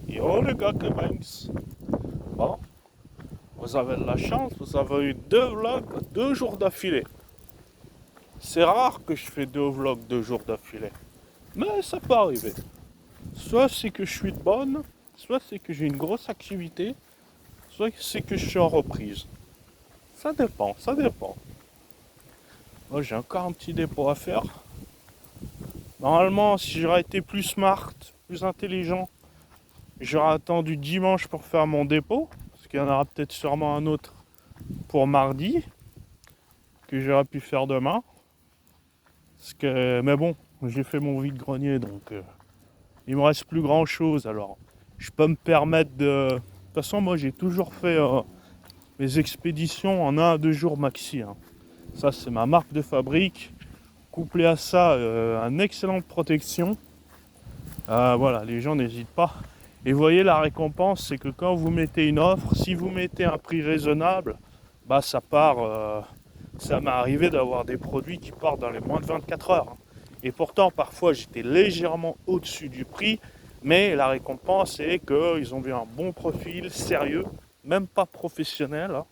Yo les gars, Clemens. Bon, vous avez de la chance, vous avez eu 2 vlogs 2 jours d'affilée. C'est rare que je fais 2 vlogs 2 jours d'affilée. Mais ça peut arriver. Soit c'est que je suis de bonne, soit c'est que j'ai une grosse activité, soit c'est que je suis en reprise. Ça dépend, ça dépend. Moi j'ai encore un petit dépôt à faire. Normalement, si j'aurais été plus smart, plus intelligent, j'aurais attendu dimanche pour faire mon dépôt. Parce qu'il y en aura peut-être sûrement un autre pour mardi, que j'aurais pu faire demain. Mais bon, j'ai fait mon vide-grenier, donc il me reste plus grand-chose. Alors, je peux me permettre de... De toute façon, moi, j'ai toujours fait mes expéditions en 1 à 2 jours maxi, hein. Ça, c'est ma marque de fabrique. Couplé à ça, une excellente protection. Voilà, les gens n'hésitent pas. Et vous voyez, la récompense, c'est que quand vous mettez une offre, si vous mettez un prix raisonnable, bah ça part. Ça m'est arrivé d'avoir des produits qui partent dans les moins de 24 heures, hein. Et pourtant, parfois, j'étais légèrement au-dessus du prix, mais la récompense, c'est qu'ils ont vu un bon profil, sérieux, même pas professionnel, hein.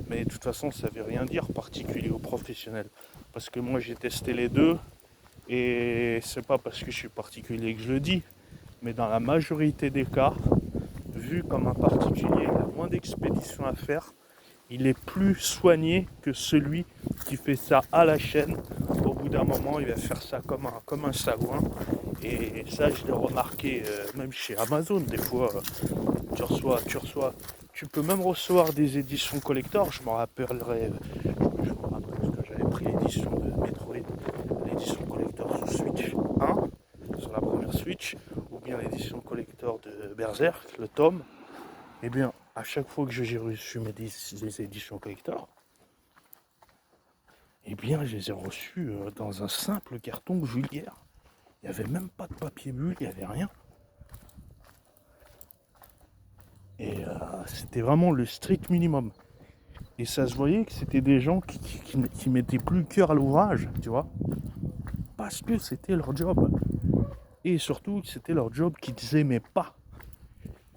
Mais de toute façon, ça ne veut rien dire, particulier ou professionnel. Parce que moi, j'ai testé les deux, et c'est pas parce que je suis particulier que je le dis, mais dans la majorité des cas, vu comme un particulier a moins d'expéditions à faire, il est plus soigné que celui qui fait ça à la chaîne. Au bout d'un moment, il va faire ça comme un sagouin. Et ça, je l'ai remarqué même chez Amazon. Des fois, tu peux même recevoir des éditions collector. Je me rappellerai que j'avais pris l'édition de Metroid, l'édition collector sous Switch 1, sur la première Switch, ou bien l'édition collector de Berserk, le tome. Eh bien, à chaque fois que j'ai reçu mes éditions collector, eh bien, je les ai reçues dans un simple carton vulgaire. Il n'y avait même pas de papier bulle, il n'y avait rien. Et c'était vraiment le strict minimum. Et ça se voyait que c'était des gens qui mettaient plus le cœur à l'ouvrage, tu vois, parce que c'était leur job. Et surtout, c'était leur job qu'ils n'aimaient pas.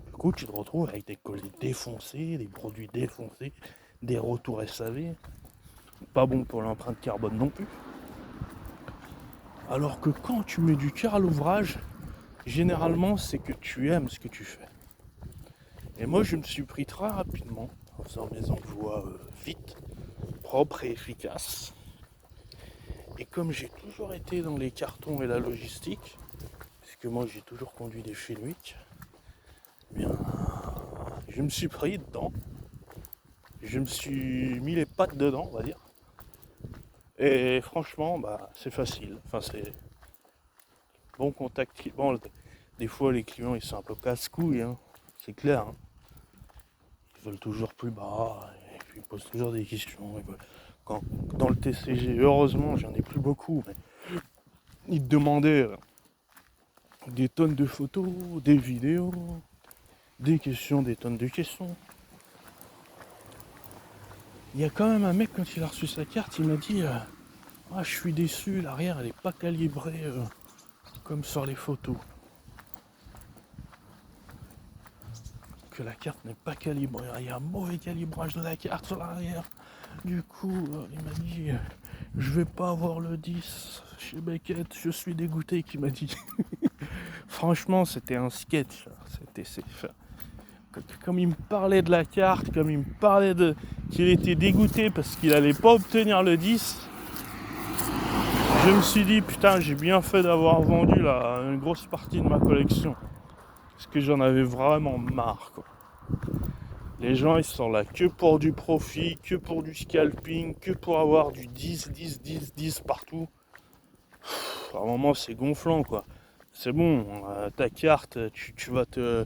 Du coup, tu te retrouves avec des colis défoncés, des produits défoncés, des retours SAV. Pas bon pour l'empreinte carbone non plus. Alors que quand tu mets du cœur à l'ouvrage, généralement, c'est que tu aimes ce que tu fais. Et moi, je me suis pris très rapidement en faisant mes emplois vite, propres et efficaces. Et comme j'ai toujours été dans les cartons et la logistique, puisque moi j'ai toujours conduit des Fenwick, eh bien, je me suis pris dedans. Je me suis mis les pattes dedans, on va dire. Et franchement, bah, c'est facile. Enfin, c'est bon contact. Bon, des fois, les clients, ils sont un peu casse-couilles, hein. C'est clair, hein. Ils veulent toujours plus bas, et puis ils posent toujours des questions. Dans le TCG, heureusement, j'en ai plus beaucoup, mais ils te demandaient des tonnes de photos, des vidéos, des questions, des tonnes de questions. Il y a quand même un mec, quand il a reçu sa carte, il m'a dit ah, je suis déçu, l'arrière elle est pas calibrée comme sur les photos. Que la carte n'est pas calibrée. Il y a un mauvais calibrage de la carte sur l'arrière. Du coup, il m'a dit je vais pas avoir le 10 chez Beckett, je suis dégoûté, qu'il m'a dit. Franchement, c'était un sketch. Comme il me parlait de la carte, comme il me parlait qu'il était dégoûté parce qu'il allait pas obtenir le 10, je me suis dit putain, j'ai bien fait d'avoir vendu là une grosse partie de ma collection. Parce que j'en avais vraiment marre, quoi. Les gens ils sont là que pour du profit, que pour du scalping, que pour avoir du 10, 10, 10, 10 partout. À un moment c'est gonflant, quoi. C'est bon, ta carte, tu vas te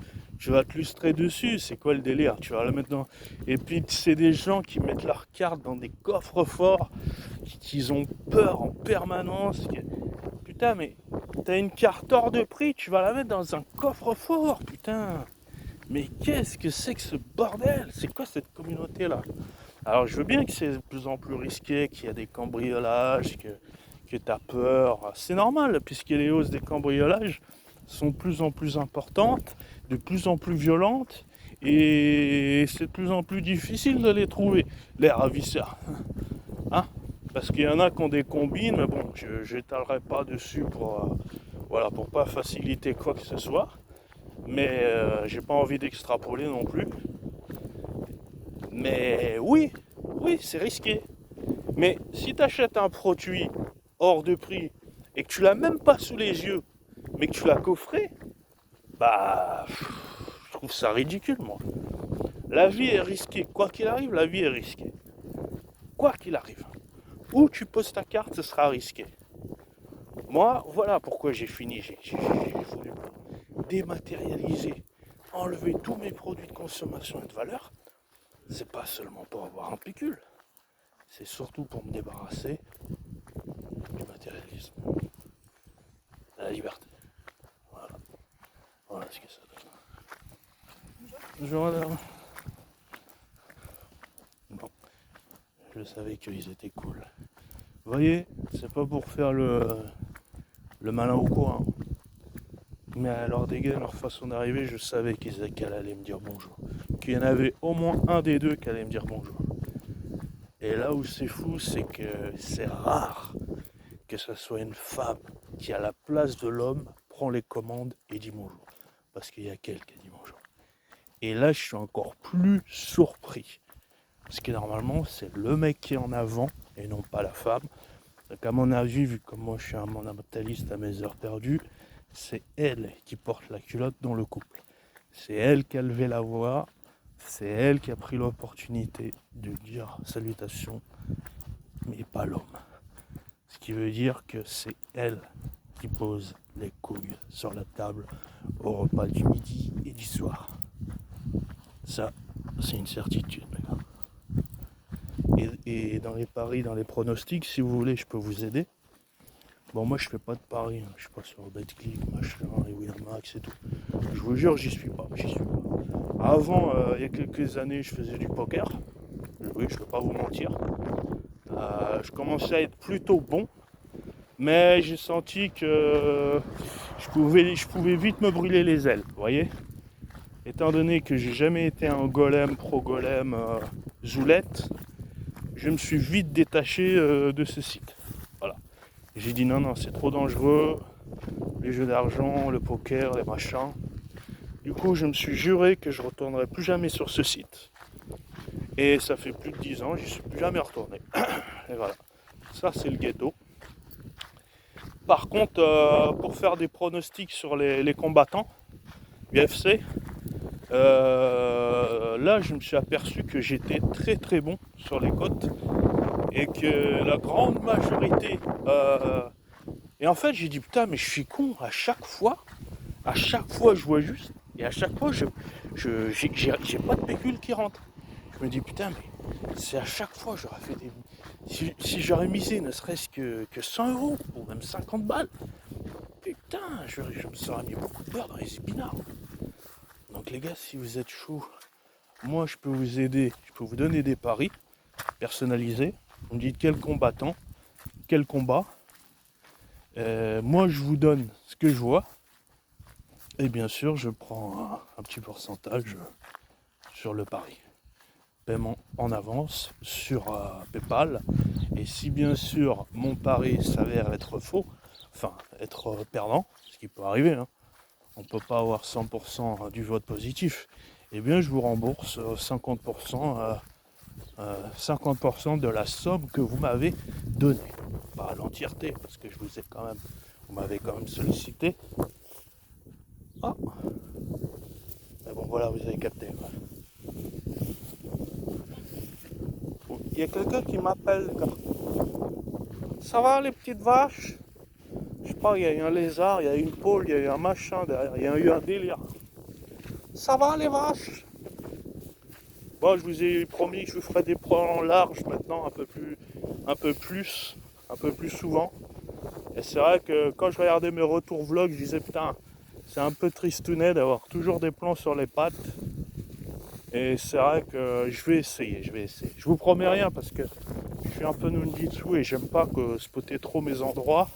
lustrer dessus, c'est quoi le délire? Tu vas la mettre dans... Et puis c'est des gens qui mettent leur carte dans des coffres forts, qui ont peur en permanence. Putain, mais t'as une carte hors de prix, tu vas la mettre dans un coffre fort, putain. Mais qu'est-ce que c'est que ce bordel? C'est quoi cette communauté-là? Alors je veux bien que c'est de plus en plus risqué, qu'il y a des cambriolages, que tu as peur. C'est normal, puisqu'il y a les hausses des cambriolages, sont de plus en plus importantes, de plus en plus violentes, et c'est de plus en plus difficile de les trouver, les ravisseurs. Hein, parce qu'il y en a qui ont des combines, mais bon, je n'étalerai pas dessus pour pas faciliter quoi que ce soit. Mais j'ai pas envie d'extrapoler non plus. Mais oui, c'est risqué. Mais si tu achètes un produit hors de prix et que tu l'as même pas sous les yeux, mais que tu l'as coffré, bah, je trouve ça ridicule, moi. La vie est risquée. Quoi qu'il arrive, la vie est risquée. Quoi qu'il arrive. Où tu poses ta carte, ce sera risqué. Moi, voilà pourquoi j'ai fini. J'ai voulu dématérialiser, enlever tous mes produits de consommation et de valeur. C'est pas seulement pour avoir un pécule. C'est surtout pour me débarrasser du matérialisme. La liberté. Voilà. Voilà ce que ça donne. Bonjour madame. Bon, je savais qu'ils étaient cool. Vous voyez, c'est pas pour faire le malin ou quoi. Hein. Mais à leur dégâts, leur façon d'arriver, je savais qu'elle allait me dire bonjour. Qu'il y en avait au moins un des deux qui allait me dire bonjour. Et là où c'est fou, c'est que c'est rare que ce soit une femme qui, à la place de l'homme, prend les commandes et dit bonjour. Parce qu'il y a qu'elle qui a dit bonjour. Et là, je suis encore plus surpris. Parce que normalement, c'est le mec qui est en avant et non pas la femme. Donc à mon avis, vu comme moi je suis un mentaliste à mes heures perdues, c'est elle qui porte la culotte dans le couple. C'est elle qui a levé la voix, c'est elle qui a pris l'opportunité de dire salutations, mais pas l'homme. Ce qui veut dire que c'est elle qui pose les couilles sur la table au repas du midi et du soir. Ça, c'est une certitude, mes gars. Et dans les paris, dans les pronostics, si vous voulez, je peux vous aider. Bon, moi, je fais pas de paris. Je suis pas sur BetClick, machin, et Winamax et tout. Je vous jure, j'y suis pas. Avant, il y a quelques années, je faisais du poker. Oui, je ne peux pas vous mentir. Je commençais à être plutôt bon. Mais j'ai senti que je pouvais vite me brûler les ailes, vous voyez. Étant donné que j'ai jamais été un golem, pro-golem, zoulette, je me suis vite détaché de ce site. Voilà. J'ai dit non, c'est trop dangereux, les jeux d'argent, le poker, les machins. Du coup, je me suis juré que je ne retournerai plus jamais sur ce site. Et ça fait plus de 10 ans, j'y suis plus jamais retourné. Et voilà. Ça, c'est le ghetto. Par contre, pour faire des pronostics sur les combattants UFC, là, je me suis aperçu que j'étais très très bon sur les cotes et que la grande majorité. Et en fait, j'ai dit putain, mais je suis con. À chaque fois, je vois juste et à chaque fois, j'ai pas de pécule qui rentre. Je me dis putain, mais c'est à chaque fois j'aurais fait des. Si j'aurais misé ne serait-ce que 100 euros ou même 50 balles, putain, je me serais mis beaucoup de beurre dans les épinards. Donc les gars, si vous êtes chaud, moi je peux vous aider, je peux vous donner des paris personnalisés. Vous me dites quel combattant, quel combat. Moi je vous donne ce que je vois. Et bien sûr, je prends un petit pourcentage sur le pari. Paiement en avance sur PayPal. Et si bien sûr mon pari s'avère être faux, enfin être perdant, ce qui peut arriver, hein, on ne peut pas avoir 100% du vote positif, eh bien je vous rembourse 50%, 50% de la somme que vous m'avez donnée. Pas à l'entièreté, parce que vous m'avez quand même sollicité. Ah. Mais bon voilà, vous avez capté. Il y a quelqu'un qui m'appelle, les gars. Ça va les petites vaches? Je sais pas, il y a eu un lézard, il y a eu une pôle, il y a eu un machin derrière, il y a eu un délire. Ça va les vaches? Bon, je vous ai promis que je vous ferai des plans larges maintenant, un peu plus souvent. Et c'est vrai que quand je regardais mes retours vlogs, je disais putain, c'est un peu tristounet d'avoir toujours des plans sur les pattes. Et c'est vrai que je vais essayer. Je vous promets rien parce que je suis un peu ninjitsu et j'aime pas que spotter trop mes endroits.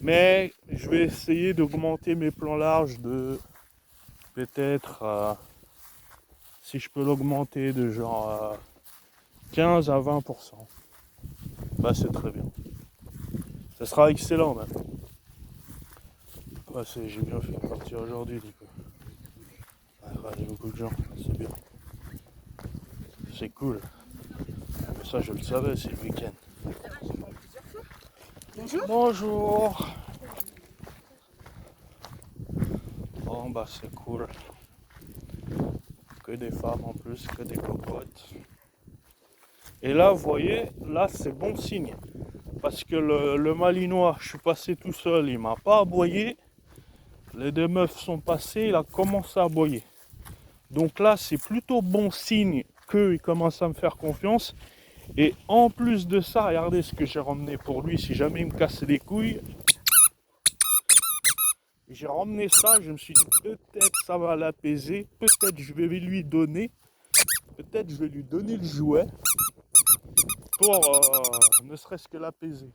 Mais je vais essayer d'augmenter mes plans larges de peut-être, si je peux l'augmenter de genre 15 à 20%. Bah c'est très bien. Ça sera excellent même. Ouais, j'ai bien fait de partir aujourd'hui du coup. Il y a beaucoup de gens, c'est bien. C'est cool. Mais ça je le savais, c'est le week-end. Bonjour. Bonjour. Bon bah c'est cool. Que des femmes en plus, que des cocottes. Et là, vous voyez, là c'est bon signe. Parce que le malinois, je suis passé tout seul, il m'a pas aboyé. Les deux meufs sont passées, il a commencé à aboyer. Donc là, c'est plutôt bon signe qu'il commence à me faire confiance. Et en plus de ça, regardez ce que j'ai ramené pour lui, si jamais il me casse les couilles. J'ai ramené ça, je me suis dit peut-être ça va l'apaiser, peut-être je vais lui donner, peut-être je vais lui donner le jouet pour ne serait-ce que l'apaiser.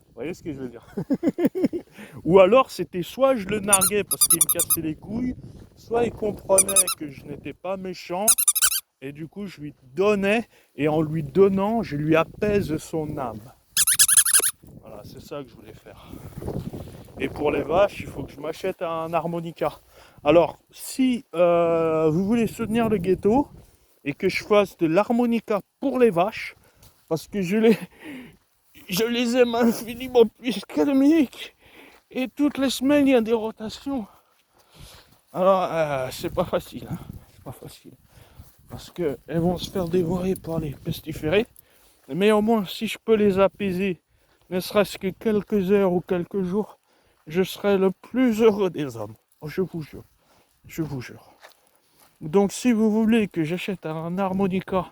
Vous voyez ce que je veux dire? Ou alors c'était soit je le narguais parce qu'il me cassait les couilles, soit il comprenait que je n'étais pas méchant, et du coup je lui donnais, et en lui donnant, je lui apaise son âme. Voilà, c'est ça que je voulais faire. Et pour les vaches, il faut que je m'achète un harmonica. Alors, si vous voulez soutenir le ghetto, et que je fasse de l'harmonica pour les vaches, parce que je les aime infiniment plus qu'Amérique, et toutes les semaines il y a des rotations. Alors, c'est pas facile, hein. C'est pas facile. Parce qu'elles vont se faire dévorer par les pestiférés. Mais au moins, si je peux les apaiser, ne serait-ce que quelques heures ou quelques jours, je serai le plus heureux des hommes. Je vous jure. Je vous jure. Donc, si vous voulez que j'achète un harmonica,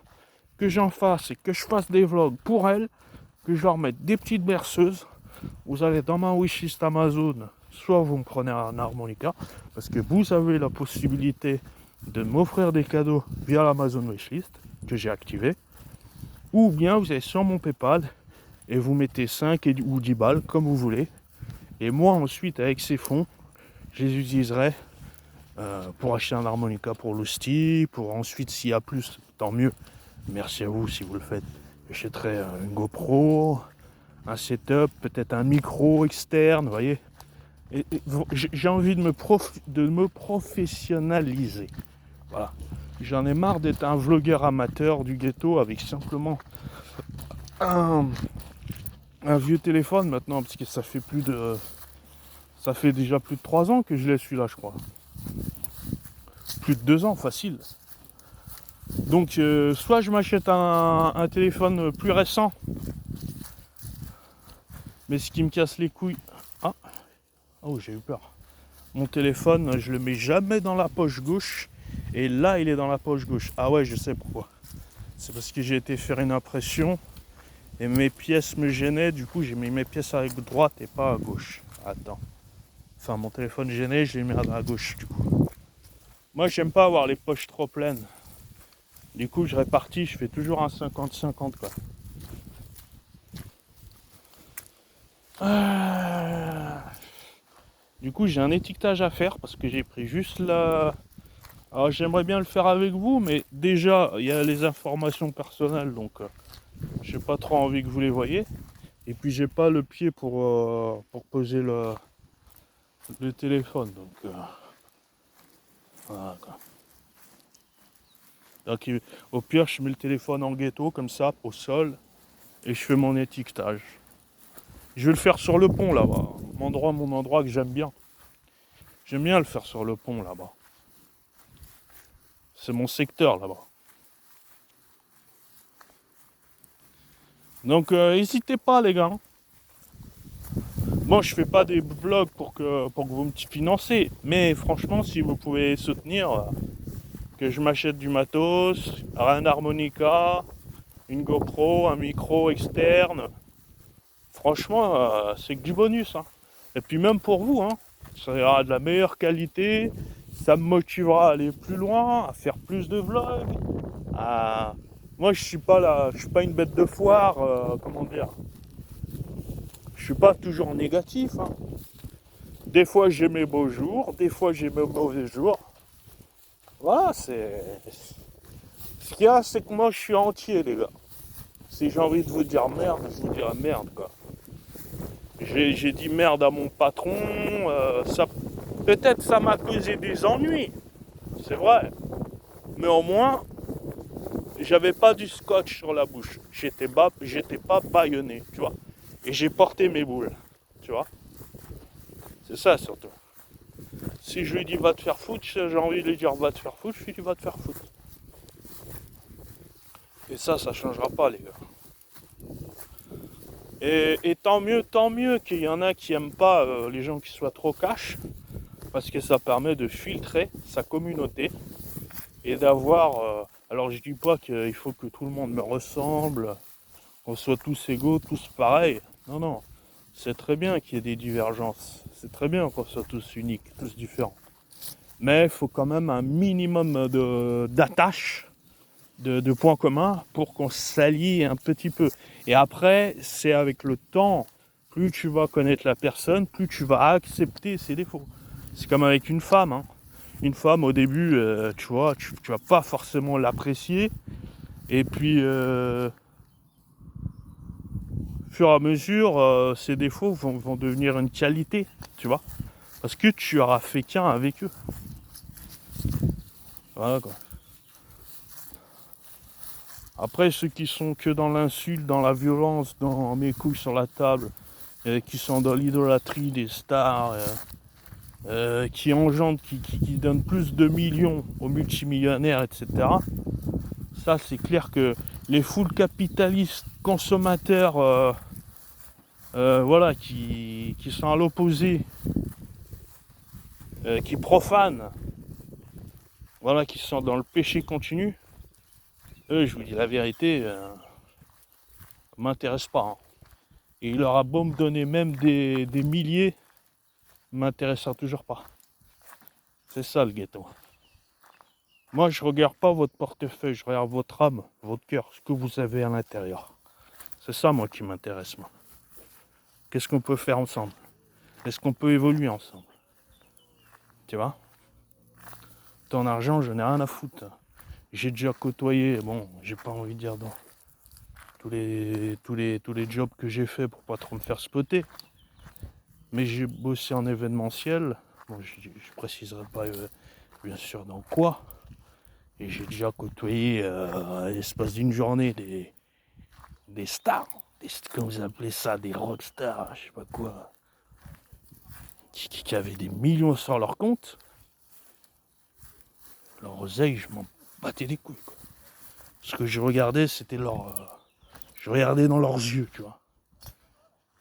que j'en fasse et que je fasse des vlogs pour elles, que je leur mette des petites berceuses, vous allez dans ma wishlist Amazon, soit vous me prenez un harmonica, parce que vous avez la possibilité de m'offrir des cadeaux via l'Amazon wishlist, que j'ai activé, ou bien vous allez sur mon PayPal et vous mettez 5 ou 10 balles, comme vous voulez, et moi ensuite avec ces fonds, je les utiliserai pour acheter un harmonica pour l'hostie, pour ensuite s'il y a plus, tant mieux, merci à vous si vous le faites, j'achèterai une GoPro, un setup, peut-être un micro externe, vous voyez. Et j'ai envie de me professionnaliser. Voilà. J'en ai marre d'être un vlogueur amateur du ghetto avec simplement un vieux téléphone maintenant, parce que ça fait déjà plus de 3 ans que je l'ai celui-là, je crois. Plus de 2 ans, facile. Donc soit je m'achète un téléphone plus récent, mais ce qui me casse les couilles. Ah, oh, j'ai eu peur. Mon téléphone, je le mets jamais dans la poche gauche. Et là, il est dans la poche gauche. Ah ouais, je sais pourquoi. C'est parce que j'ai été faire une impression et mes pièces me gênaient. Du coup, j'ai mis mes pièces à droite et pas à gauche. Attends. Enfin, mon téléphone gênait, je l'ai mis à gauche du coup. Moi, j'aime pas avoir les poches trop pleines. Du coup, je répartis, je fais toujours un 50-50 quoi. Du coup, j'ai un étiquetage à faire parce que j'ai pris juste la... Alors, j'aimerais bien le faire avec vous, mais déjà, il y a les informations personnelles, donc j'ai pas trop envie que vous les voyez. Et puis, j'ai pas le pied pour poser le téléphone, donc voilà quoi. Donc, au pire, je mets le téléphone en ghetto, comme ça, au sol, et je fais mon étiquetage. Je vais le faire sur le pont là-bas, mon endroit que j'aime bien. J'aime bien le faire sur le pont là-bas. C'est mon secteur là-bas. Donc n'hésitez pas les gars. Bon, je fais pas des vlogs pour que vous me financez, mais franchement, si vous pouvez soutenir, que je m'achète du matos, un harmonica, une GoPro, un micro externe, franchement, c'est que du bonus. Hein. Et puis même pour vous, hein, ça ira de la meilleure qualité, ça me motivera à aller plus loin, à faire plus de vlogs. Moi, je suis pas une bête de foire, comment dire. suis pas toujours négatif. Hein. Des fois j'ai mes beaux jours, des fois j'ai mes mauvais jours. Voilà, c'est... Ce qu'il y a, c'est que moi je suis entier, les gars. Si j'ai envie de vous dire merde, je vous dirai merde, quoi. J'ai dit merde à mon patron, ça... Peut-être ça m'a causé des ennuis, c'est vrai. Mais au moins, j'avais pas du scotch sur la bouche. J'étais pas bâillonné, tu vois. Et j'ai porté mes boules, tu vois. C'est ça surtout. Si je lui dis va te faire foutre, j'ai envie de lui dire va te faire foutre, je lui dis va te faire foutre. Et ça changera pas, les gars. Et tant mieux qu'il y en a qui aiment pas les gens qui soient trop cash, parce que ça permet de filtrer sa communauté et d'avoir... alors je dis pas qu'il faut que tout le monde me ressemble, qu'on soit tous égaux, tous pareils. Non, non. C'est très bien qu'il y ait des divergences. C'est très bien qu'on soit tous uniques, tous différents. Mais il faut quand même un minimum d'attache, de points communs pour qu'on s'allie un petit peu. Et après, c'est avec le temps, plus tu vas connaître la personne, plus tu vas accepter ses défauts. C'est comme avec une femme. Hein. Une femme, au début, tu vois, tu vas pas forcément l'apprécier. Et puis, au fur et à mesure, ces défauts vont devenir une qualité, tu vois. Parce que tu auras fait qu'un avec eux. Voilà, quoi. Après, ceux qui sont que dans l'insulte, dans la violence, dans mes couilles sur la table, qui sont dans l'idolâtrie des stars, qui engendrent, qui donnent plus de millions aux multimillionnaires, etc. Ça, c'est clair que les foules capitalistes, consommateurs, voilà, qui sont à l'opposé, qui profanent, voilà, qui sont dans le péché continu, eux, je vous dis la vérité, m'intéressent pas. Hein. Et il aura beau me donner même des milliers, m'intéressera toujours pas. C'est ça le ghetto. Moi, je regarde pas votre portefeuille, je regarde votre âme, votre cœur, ce que vous avez à l'intérieur. C'est ça, moi, qui m'intéresse, moi. Qu'est-ce qu'on peut faire ensemble? Est-ce qu'on peut évoluer ensemble? Tu vois? Ton argent, je n'ai rien à foutre. J'ai déjà côtoyé, bon, j'ai pas envie de dire dans tous les jobs que j'ai fait pour pas trop me faire spotter. Mais j'ai bossé en événementiel. Bon, je préciserai pas bien sûr dans quoi. Et j'ai déjà côtoyé à l'espace d'une journée des stars, comme vous appelez ça, des rockstars, je sais pas quoi, qui avaient des millions sur leur compte. Leur oseille, je m'en battais les couilles, quoi. Ce que je regardais, c'était je regardais dans leurs yeux, tu vois.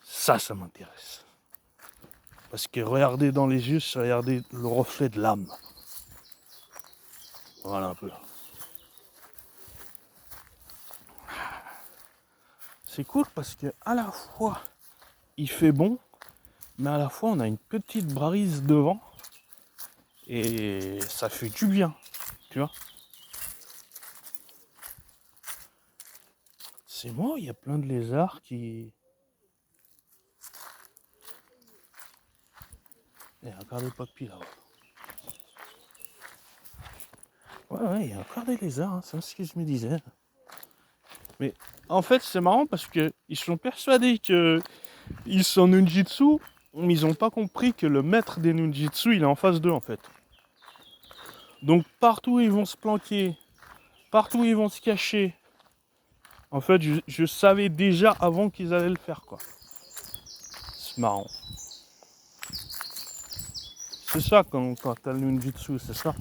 Ça m'intéresse. Parce que regarder dans les yeux, c'est regarder le reflet de l'âme. Voilà un peu. C'est cool parce que à la fois il fait bon, mais à la fois on a une petite brise devant et ça fait du bien, tu vois. C'est moi, il y a plein de lézards qui... regardez papy là-bas. Ouais, il y a encore des lézards, hein, c'est ce que je me disais. Mais en fait, c'est marrant parce que ils sont persuadés qu'ils sont ninjitsu, mais ils n'ont pas compris que le maître des ninjitsu, il est en face d'eux, en fait. Donc partout où ils vont se planquer, partout où ils vont se cacher, en fait, je savais déjà avant qu'ils allaient le faire, quoi. C'est marrant. C'est ça quand t'as le ninjitsu, c'est ça.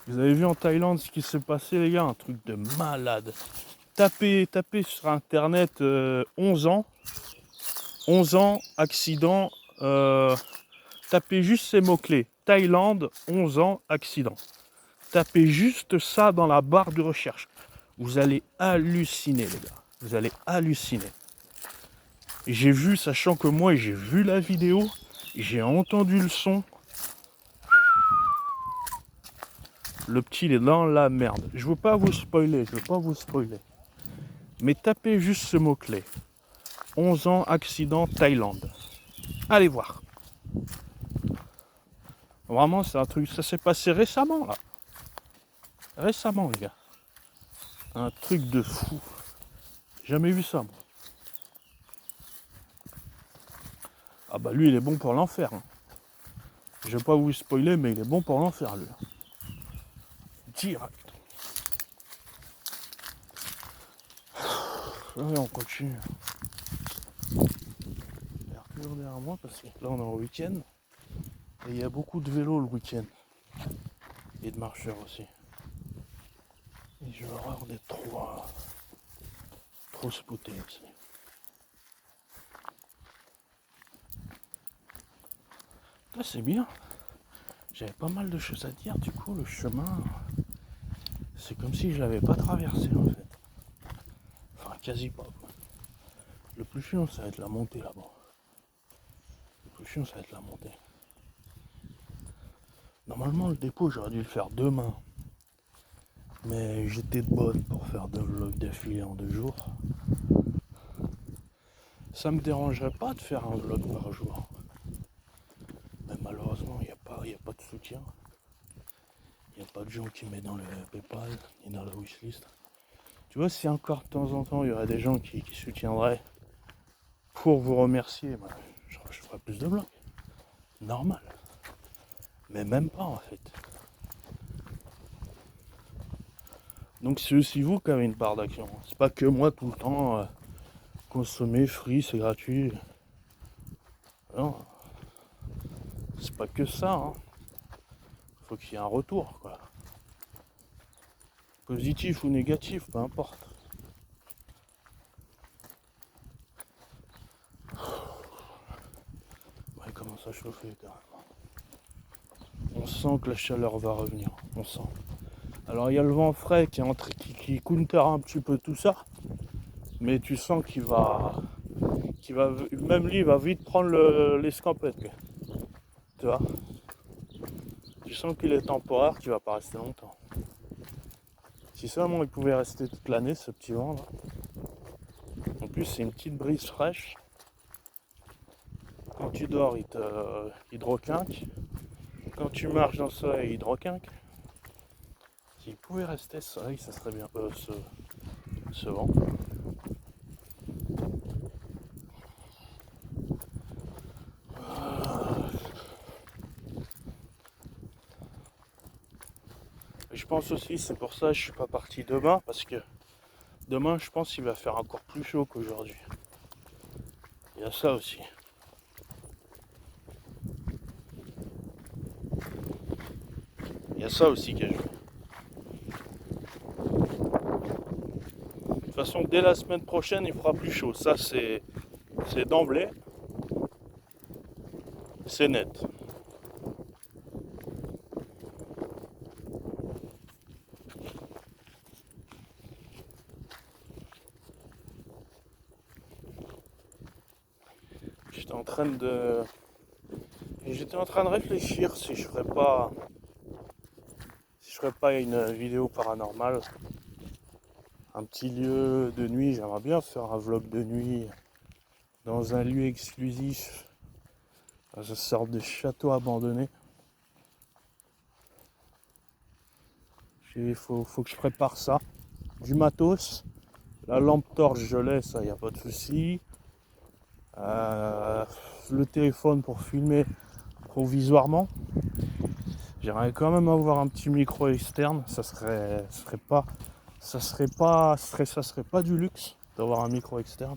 Vous avez vu en Thaïlande ce qui s'est passé, les gars? Un truc de malade. Tapez sur internet 11 ans. 11 ans, accident. Tapez juste ces mots-clés. Thaïlande, 11 ans, accident. Tapez juste ça dans la barre de recherche. Vous allez halluciner, les gars. Vous allez halluciner. Et j'ai vu, sachant que moi, j'ai vu la vidéo, j'ai entendu le son. Le petit, il est dans la merde. Je veux pas vous spoiler, Mais tapez juste ce mot-clé. 11 ans, accident, Thaïlande. Allez voir. Vraiment, c'est un truc, ça s'est passé récemment, là. Récemment, les gars. Un truc de fou. Jamais vu ça, moi. Ah bah lui, il est bon pour l'enfer. Hein. Je vais pas vous spoiler, mais il est bon pour l'enfer, lui. Direct. Allez, on continue. Il y a toujours derrière moi parce que là, on est en week-end. Et il y a beaucoup de vélos le week-end. Et de marcheurs aussi. Et j'ai l'horreur d'être trop spoté aussi. Là, c'est bien. J'avais pas mal de choses à dire, du coup, le chemin, c'est comme si je l'avais pas traversé, en fait. Enfin, quasi pas, quoi. Le plus chiant, ça va être la montée, là-bas. Le plus chiant, ça va être la montée. Normalement, le dépôt, j'aurais dû le faire demain. Mais j'étais de bonne pour faire 2 vlogs d'affilée en 2 jours. Ça me dérangerait pas de faire un vlog par jour. Mais malheureusement, il n'y a pas de soutien. Il n'y a pas de gens qui mettent dans le PayPal ni dans la wishlist. Tu vois, si encore de temps en temps, il y aurait des gens qui soutiendraient pour vous remercier, bah, je ferais plus de vlogs. Normal. Mais même pas, en fait. Donc c'est aussi vous qui avez une part d'action. C'est pas que moi tout le temps consommer, free, c'est gratuit. Non, c'est pas que ça. Hein. Faut qu'il y ait un retour, quoi. Positif ou négatif, peu importe. Ouais, il commence à chauffer carrément. On sent que la chaleur va revenir. On sent. Alors il y a le vent frais qui counter un petit peu tout ça. Mais tu sens qu'il va. Même lui, il va vite prendre l'escampette. Tu vois. Tu sens qu'il est temporaire, qu'il va pas rester longtemps. Si seulement il pouvait rester toute l'année, ce petit vent là. En plus, c'est une petite brise fraîche. Quand tu dors, il te hydroquinque. Quand tu marches dans le soleil, il hydroquinque. S'il pouvait rester ce soleil, ça serait bien. Ce vent. Je pense aussi, c'est pour ça que je suis pas parti demain, parce que demain, je pense qu'il va faire encore plus chaud qu'aujourd'hui. Il y a ça aussi. Il y a ça aussi qui a joué. De toute façon, dès la semaine prochaine, il fera plus chaud. Ça, c'est d'emblée. C'est net. J'étais en train de réfléchir si je ferais pas une vidéo paranormale. Un petit lieu de nuit, j'aimerais bien faire un vlog de nuit dans un lieu exclusif, dans une sorte de château abandonné. Il faut que je prépare ça. Du matos, la lampe torche je l'ai, ça y a pas de souci. Le téléphone pour filmer provisoirement. J'aimerais quand même avoir un petit micro externe, ça serait pas du luxe d'avoir un micro externe,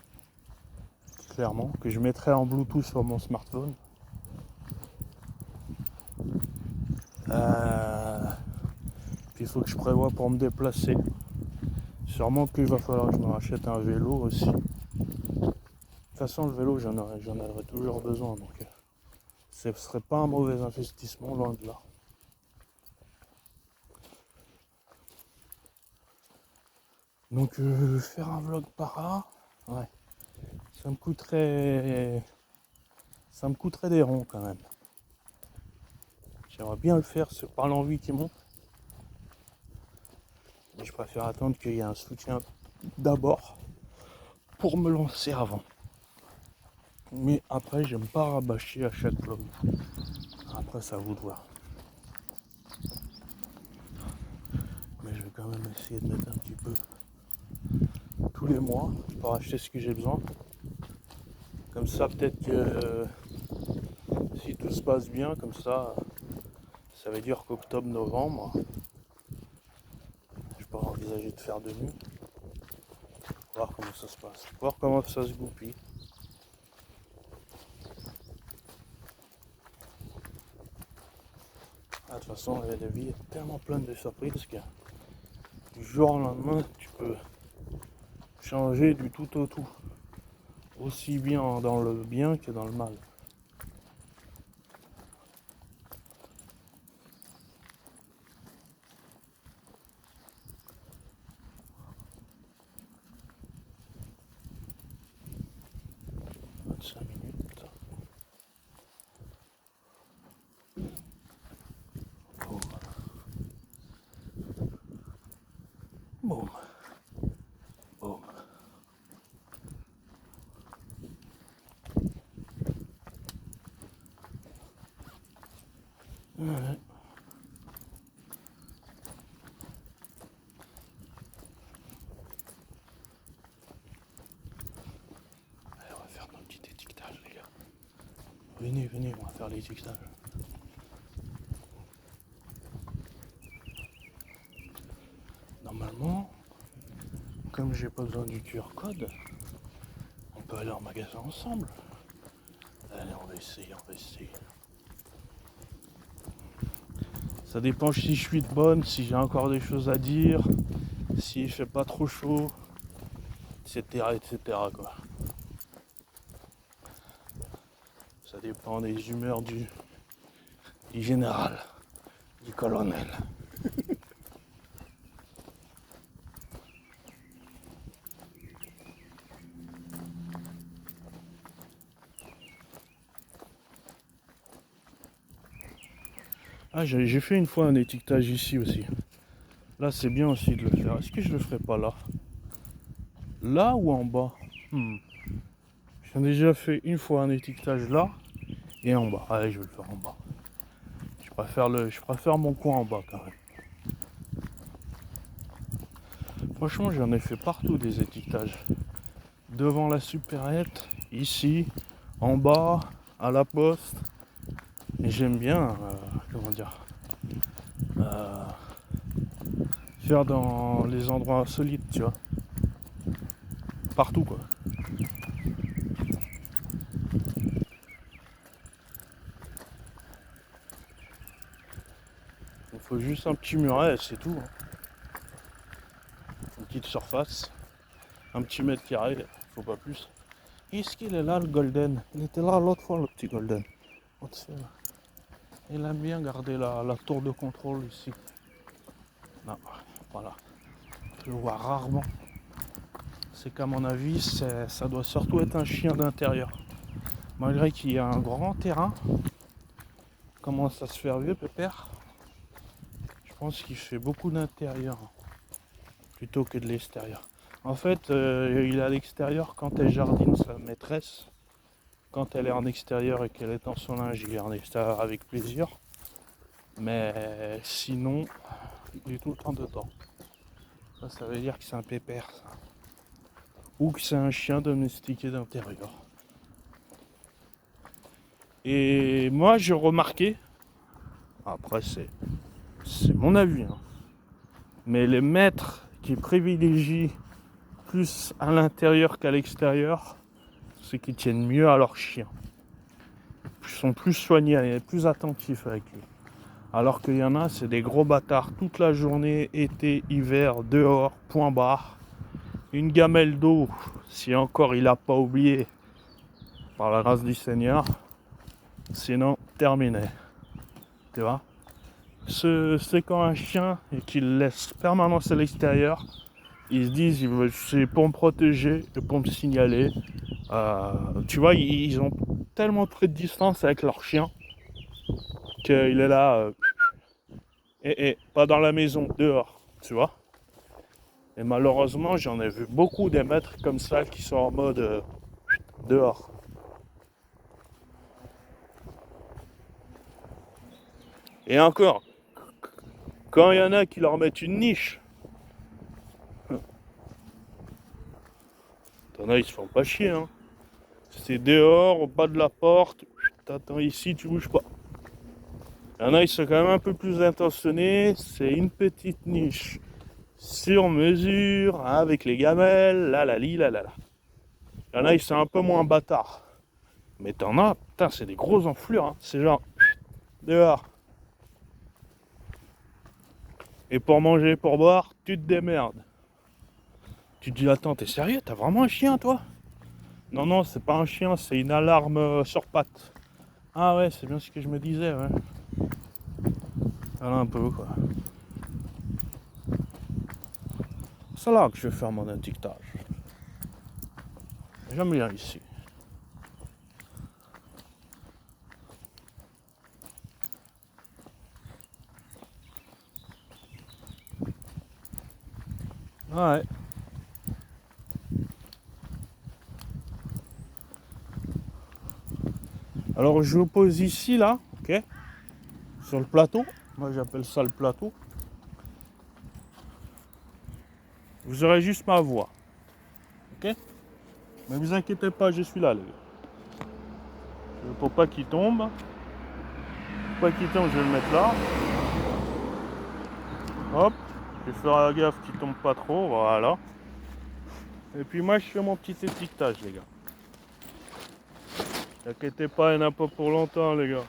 clairement, que je mettrais en Bluetooth sur mon smartphone. Puis il faut que je prévoie pour me déplacer. Sûrement qu'il va falloir que je me rachète un vélo aussi. De toute façon, le vélo, j'en aurais toujours besoin, donc ce serait pas un mauvais investissement, loin de là. Donc faire un vlog par là, ouais, ça me coûterait des ronds quand même. J'aimerais bien le faire, c'est pas l'envie qui monte. Mais je préfère attendre qu'il y ait un soutien d'abord. pour me lancer avant. Mais après, j'aime pas rabâcher à chaque vlog. Après, c'est à vous de voir. Mais je vais quand même essayer de mettre un petit peu tous les mois pour acheter ce que j'ai besoin. Comme ça, peut-être que si tout se passe bien, comme ça veut dire qu'octobre-novembre, je peux envisager de faire de mieux. Voir comment ça se passe, voir comment ça se goupille. De toute façon, la vie est tellement pleine de surprises que du jour au lendemain, tu peux changer du tout au tout. Aussi bien dans le bien que dans le mal. Boum. Boum. Ouais. Allez, on va faire nos petits étiquetages, les gars. Venez, venez, on va faire les étiquetages. Normalement, comme j'ai pas besoin du QR code, on peut aller en magasin ensemble. Allez, on va essayer, on va essayer. Ça dépend si je suis de bonne, si j'ai encore des choses à dire, s'il fait pas trop chaud, etc. etc. quoi. Ça dépend des humeurs du général, du colonel. Ah, j'ai fait une fois un étiquetage ici aussi. Là, c'est bien aussi de le faire. Est-ce que je le ferai pas là? Là ou en bas? J'ai déjà fait une fois un étiquetage là et en bas. Allez, je vais le faire en bas. Je préfère mon coin en bas quand même. Franchement, j'en ai fait partout des étiquetages. Devant la supérette, ici, en bas, à la poste. Et j'aime bien, faire dans les endroits insolites, tu vois. Partout, quoi. Il faut juste un petit muret, c'est tout. Une petite surface, un petit mètre carré, faut pas plus. Est-ce qu'il est là, le golden? Il était là l'autre fois, le petit golden. Il aime bien garder la tour de contrôle ici. Non, voilà. Je le vois rarement. C'est qu'à mon avis, ça doit surtout être un chien d'intérieur. Malgré qu'il y a un grand terrain, commence à se faire vieux, pépère. Je pense qu'il fait beaucoup d'intérieur plutôt que de l'extérieur. En fait, il est à l'extérieur quand elle jardine sa maîtresse. Quand elle est en extérieur et qu'elle est en son linge, il est en extérieur avec plaisir. Mais sinon, il est tout le temps dedans. Ça veut dire que c'est un pépère, ça. Ou que c'est un chien domestiqué d'intérieur. Et moi, j'ai remarqué, après c'est mon avis, hein, mais les maîtres qui privilégient plus à l'intérieur qu'à l'extérieur, c'est qu'ils tiennent mieux à leur chien. Ils sont plus soignés, plus attentifs avec lui. Alors qu'il y en a, c'est des gros bâtards toute la journée, été, hiver, dehors, point barre. Une gamelle d'eau, si encore il n'a pas oublié, par la grâce du Seigneur. Sinon, terminé. Tu vois? C'est quand un chien et qu'il laisse permanence à l'extérieur, ils se disent c'est pour me protéger et pour me signaler. Tu vois, ils ont tellement pris de distance avec leur chien qu'il est là, pas dans la maison, dehors, tu vois. Et malheureusement, j'en ai vu beaucoup des maîtres comme ça qui sont en mode dehors. Et encore, quand il y en a qui leur mettent une niche, t'en as, ils se font pas chier, hein. C'est dehors, au bas de la porte, t'attends ici, tu bouges pas. Il y en a, ils sont quand même un peu plus intentionnés, c'est une petite niche sur mesure, hein, avec les gamelles, là, la li, là, là, là. Il y en a, ils sont un peu moins bâtards. Mais t'en as, putain, c'est des gros enflures, hein. C'est genre, dehors. Et pour manger, pour boire, tu te démerdes. Tu te dis, attends, t'es sérieux? T'as vraiment un chien, toi? Non, non, c'est pas un chien, c'est une alarme sur pattes. Ah ouais, c'est bien ce que je me disais, ouais. Voilà un peu, quoi. C'est là que je vais faire mon étiquetage. J'aime bien ici. Ouais. Alors je vous pose ici, là, ok? Sur le plateau. Moi j'appelle ça le plateau. Vous aurez juste ma voix. Ok? Mais vous inquiétez pas, je suis là, les gars. Pour pas qu'il tombe. Pour pas qu'il tombe, je vais le mettre là. Hop. Je vais faire gaffe qu'il tombe pas trop. Voilà. Et puis moi je fais mon petit étiquetage, les gars. N'inquiétez pas, il n'y en a pas pour longtemps, les gars.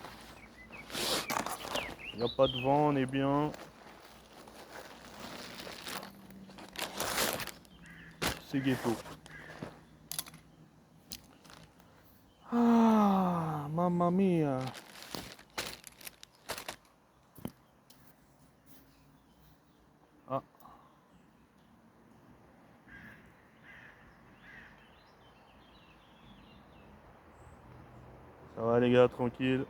Il n'y a pas de vent, on est bien. C'est ghetto. Ah, mamma mia. Ah, ça va les gars, tranquille.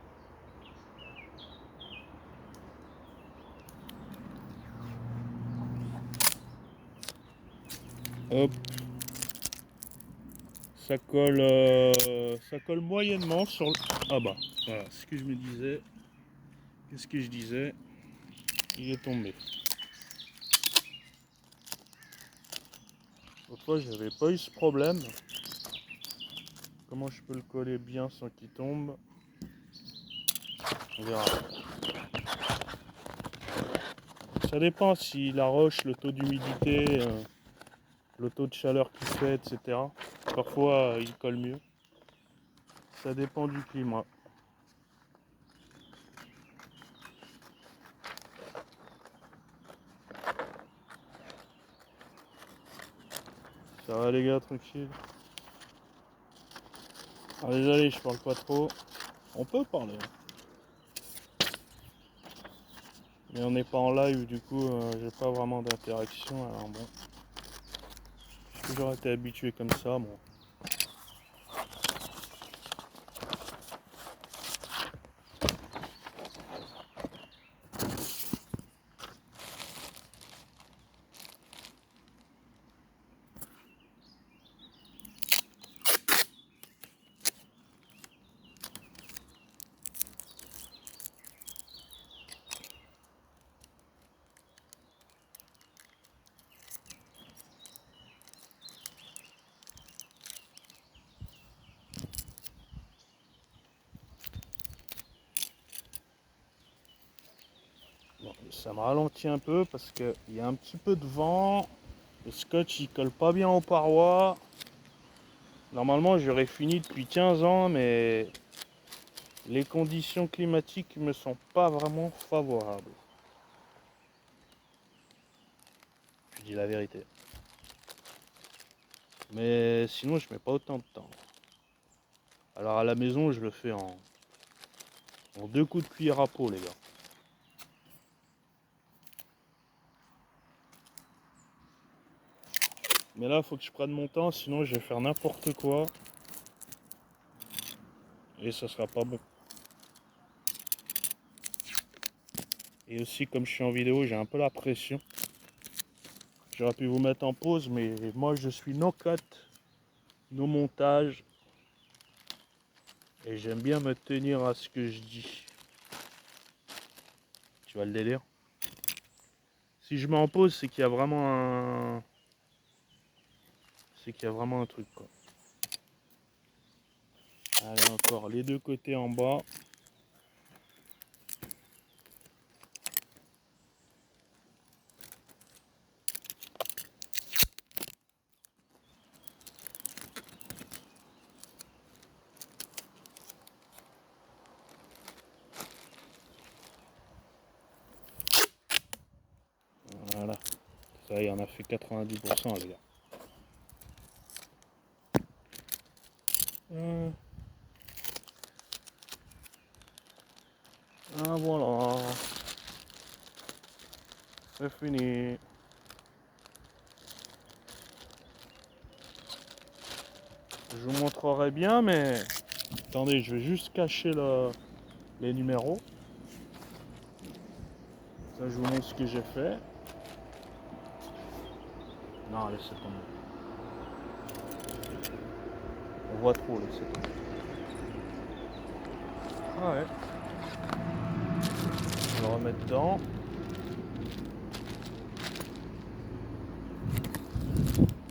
Hop, ça colle moyennement sur le... Ah bah, voilà, ce que je me disais. Qu'est-ce que je disais? Il est tombé. L'autre fois, j'avais pas eu ce problème. Comment je peux le coller bien sans qu'il tombe? On verra. Ça dépend si la roche, le taux d'humidité, le taux de chaleur qu'il fait, etc. Parfois, il colle mieux. Ça dépend du climat. Ça va les gars, tranquille. Ah, désolé, je parle pas trop. On peut parler, hein. Mais on n'est pas en live, du coup, j'ai pas vraiment d'interaction. Alors bon, j'ai toujours été habitué comme ça. Bon. Bon, ça me ralentit un peu parce qu'il y a un petit peu de vent. Le scotch il colle pas bien aux parois. Normalement j'aurais fini depuis 15 ans, mais les conditions climatiques me sont pas vraiment favorables. Je dis la vérité. Mais sinon je mets pas autant de temps. Alors à la maison je le fais en 2 coups de cuillère à peau les gars. Mais là, il faut que je prenne mon temps, sinon je vais faire n'importe quoi. Et ça sera pas bon. Et aussi, comme je suis en vidéo, j'ai un peu la pression. J'aurais pu vous mettre en pause, mais moi je suis no cut, no montage. Et j'aime bien me tenir à ce que je dis. Tu vois le délire? Si je mets en pause, c'est qu'il y a vraiment un... C'est qu'il y a vraiment un truc, quoi. Allez, encore les deux côtés en bas. Voilà. Ça y en a fait 90%, les gars. Ah voilà. C'est fini. Je vous montrerai bien, mais... Attendez, je vais juste cacher les numéros. Ça, je vous montre ce que j'ai fait. Non, laissez tomber. On voit trop, laissez tomber. Ah ouais. On va le remettre dedans.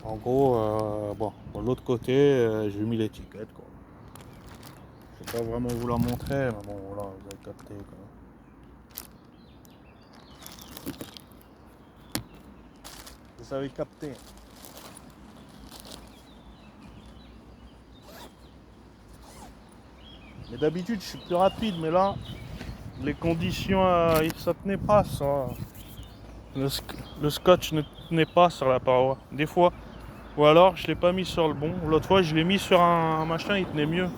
En gros, bon, de l'autre côté, j'ai mis l'étiquette, quoi. Je vais pas vraiment vous la montrer, mais bon, voilà, vous avez capté, quoi. Vous avez capté. Mais d'habitude, je suis plus rapide, mais là, les conditions, ça tenait pas, ça. Le scotch ne tenait pas sur la paroi. Des fois, ou alors je l'ai pas mis sur le bon. L'autre fois, je l'ai mis sur un machin, il tenait mieux.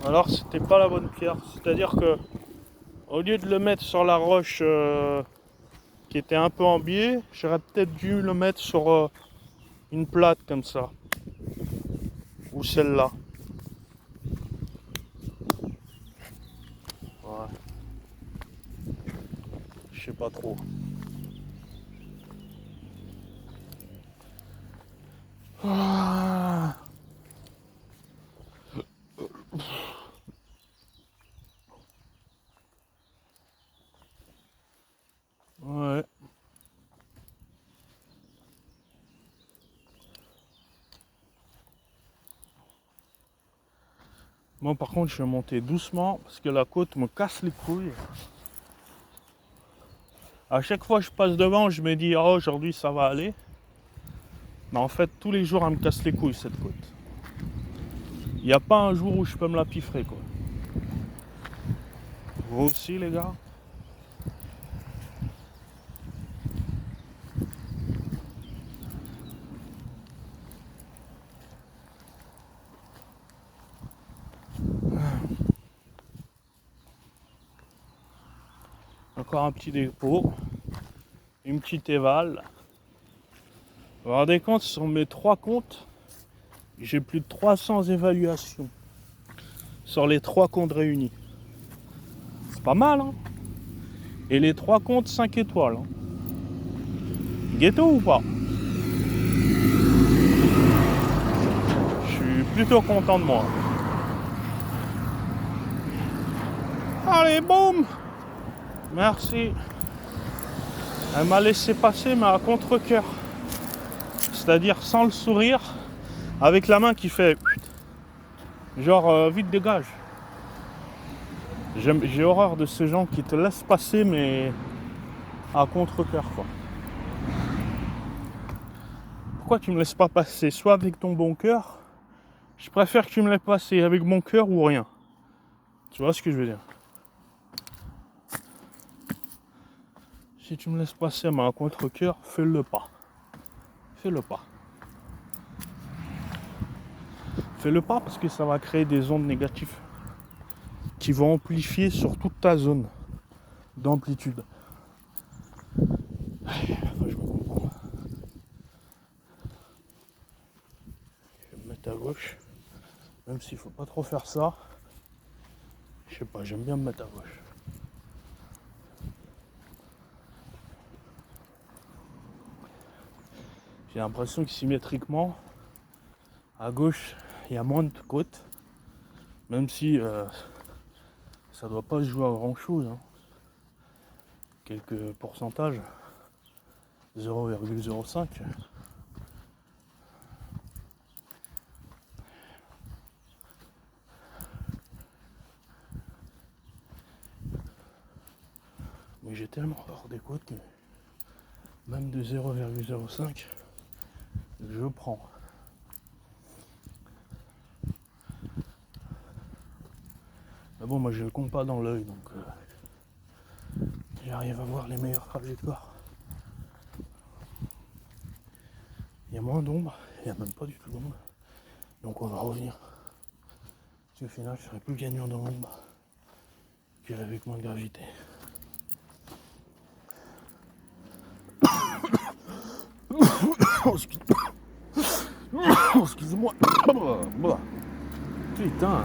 Alors, c'était pas la bonne pierre. C'est-à-dire que, au lieu de le mettre sur la roche qui était un peu en biais, j'aurais peut-être dû le mettre sur une plate comme ça. Ou celle-là. Ouais. Je sais pas trop. Ah. Ouais. Moi par contre je vais monter doucement parce que la côte me casse les couilles. À chaque fois que je passe devant, je me dis oh, aujourd'hui ça va aller. Mais en fait tous les jours elle me casse les couilles cette côte. Il n'y a pas un jour où je peux me la piffrer, quoi. Vous aussi les gars? Encore un petit dépôt. Une petite éval. Vous vous rendez compte, sur mes 3 comptes, j'ai plus de 300 évaluations. Sur les 3 comptes réunis. C'est pas mal, hein? Et les 3 comptes 5 étoiles. Hein. Ghetto ou pas? Je suis plutôt content de moi. Allez, boum! Merci. Elle m'a laissé passer, mais à contre-cœur. C'est-à-dire sans le sourire, avec la main qui fait... Genre, vite dégage. J'ai horreur de ces gens qui te laissent passer, mais à contre-cœur, quoi. Pourquoi tu me laisses pas passer? Soit avec ton bon cœur, je préfère que tu me laisses passer avec mon cœur ou rien. Tu vois ce que je veux dire? Si tu me laisses passer, mais à contre-cœur, fais-le pas. Fais-le pas. Fais-le pas parce que ça va créer des ondes négatives qui vont amplifier sur toute ta zone d'amplitude. Je me comprends. Je vais me mettre à gauche. Même s'il faut pas trop faire ça. Je sais pas, j'aime bien me mettre à gauche. J'ai l'impression que symétriquement, à gauche, il y a moins de côtes, même si ça doit pas se jouer à grand chose, hein. Quelques pourcentages, 0,05. Mais j'ai tellement hors des côtes que même de 0,05, je prends. Mais bon, moi je le compte pas dans l'œil, donc j'arrive à voir les meilleures trajectoires. Il y a moins d'ombre, il n'y a même pas du tout d'ombre. Donc on va revenir. Parce qu'au final, je serai plus gagnant dans l'ombre qu'avec moins de gravité. Excuse-moi. Putain.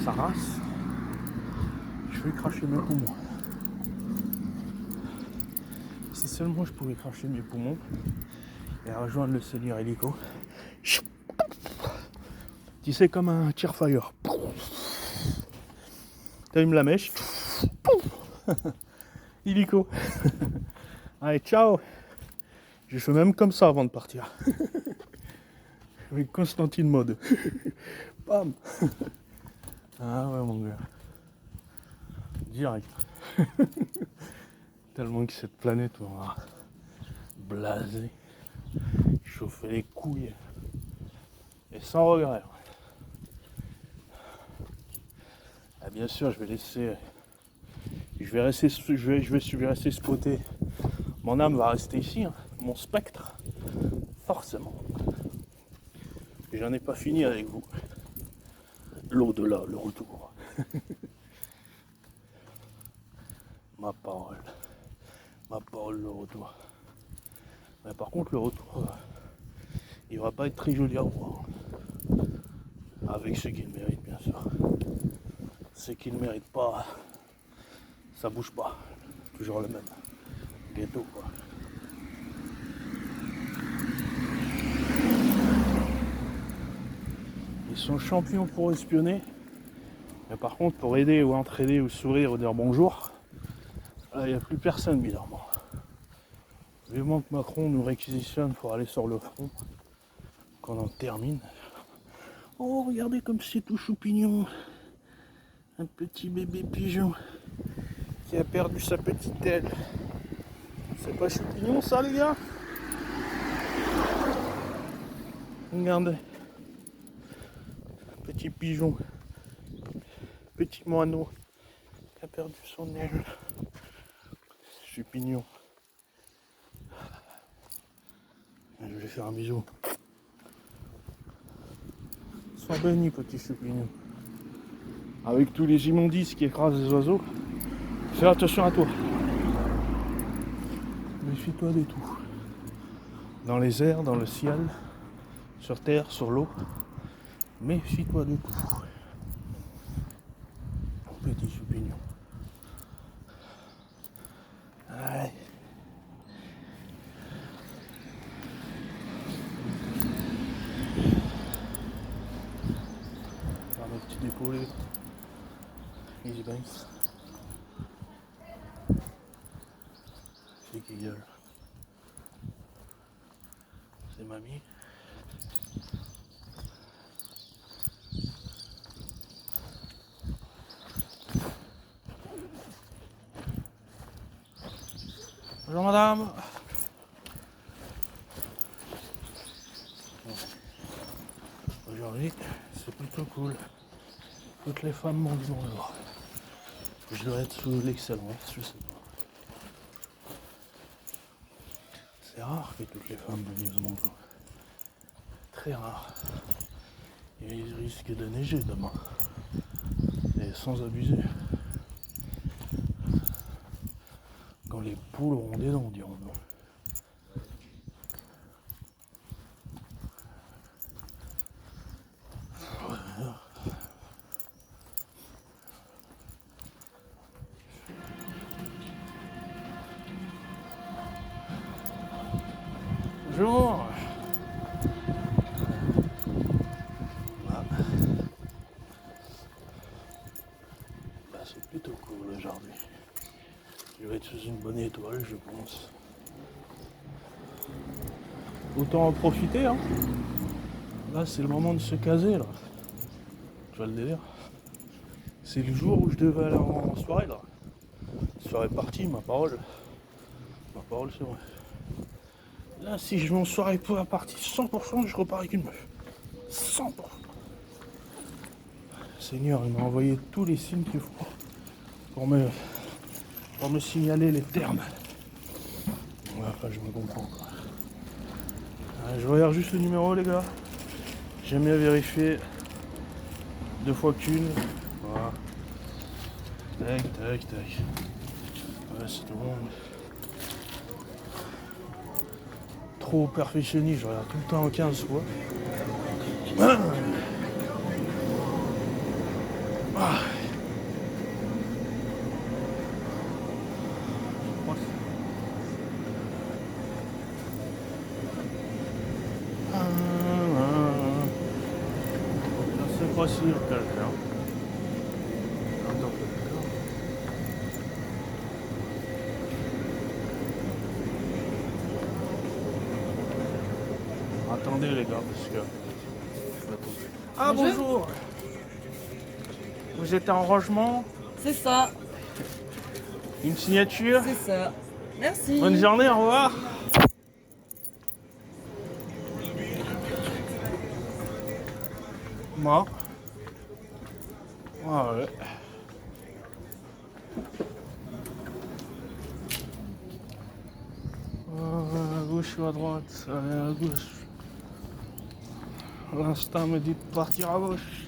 Ça race. Je vais cracher mes poumons. Si seulement je pouvais cracher mes poumons et rejoindre le Seigneur hélico. Tu sais, comme un Cheerfire. T'allumes la mèche. Hélico. Allez, ciao. Je fais même comme ça avant de partir. Avec Constantine mode. Bam. Ah ouais, mon gars. Direct. Tellement que cette planète va blaser, chauffer les couilles. Et sans regret. Ah, bien sûr, je vais rester spoté. Mon âme va rester ici, hein. Mon spectre, forcément. Et j'en ai pas fini avec vous. L'au-delà, le retour. Ma parole, le retour. Mais par contre, le retour, il va pas être très joli à voir. Avec ceux qui le méritent, bien sûr. Ceux qui ne le méritent pas, ça bouge pas. Toujours le même. Ghetto, quoi. Ils sont champions pour espionner. Mais par contre, pour aider ou entraider ou sourire ou dire bonjour, il n'y a plus personne, bizarrement. Vivement que Macron nous réquisitionne pour aller sur le front, qu'on en termine. Oh, regardez comme c'est tout choupignon. Un petit bébé pigeon qui a perdu sa petite aile. C'est pas choupignon ça, les gars? Regardez. Petit pigeon. Petit moineau qui a perdu son aile. Choupignon. Je vais faire un bisou. Sois béni, petit choupignon. Avec tous les immondices qui écrasent les oiseaux, fais attention à toi. Méfie-toi de tout. Dans les airs, dans le ciel, sur terre, sur l'eau. Méfie-toi de tout. Petit choupignon. Allez. Faire nos petits décollés. Easy Banks. C'est qui gueule. C'est mamie. Bonjour madame. Aujourd'hui, c'est plutôt cool. Toutes les femmes m'ont dit bonjour. Je dois être sous l'excellence, je sais pas. C'est rare que toutes les femmes me disent bonjour. Très rare. Et il risque de neiger demain. Et sans abuser. Quand les poules auront des dents, dirons-nous. Bonjour. Ah. Bah, c'est plutôt cool aujourd'hui. Je vais être sous une bonne étoile, je pense. Autant en profiter, hein. Là, c'est le moment de se caser, là. Tu vois le délire? C'est le jour où je devais aller en soirée, là. La soirée partie, ma parole. Ma parole, c'est vrai. Là, si je vais en soirée pour la partie 100%, je repars avec une meuf. 100%. Seigneur, il m'a envoyé tous les signes qu'il faut pour me signaler les termes. Ouais, enfin, je me comprends, quoi. Je regarde juste le numéro, les gars. J'aime bien vérifier 2 fois qu'une. Voilà. Tac, tac, tac. Ouais, c'est tout bon. Trop perfectionniste, je regarde tout le temps 15 fois. Ah. C'est pas sûr quelqu'un. Attendez les gars, parce que... Ah bonjour. Vous êtes en rangement? C'est ça, Une signature? c'est ça. Merci. Bonne journée, au revoir. Mort. Ah ouais. À gauche ou à droite? Allez, à gauche. L'instinct me dit de partir à gauche.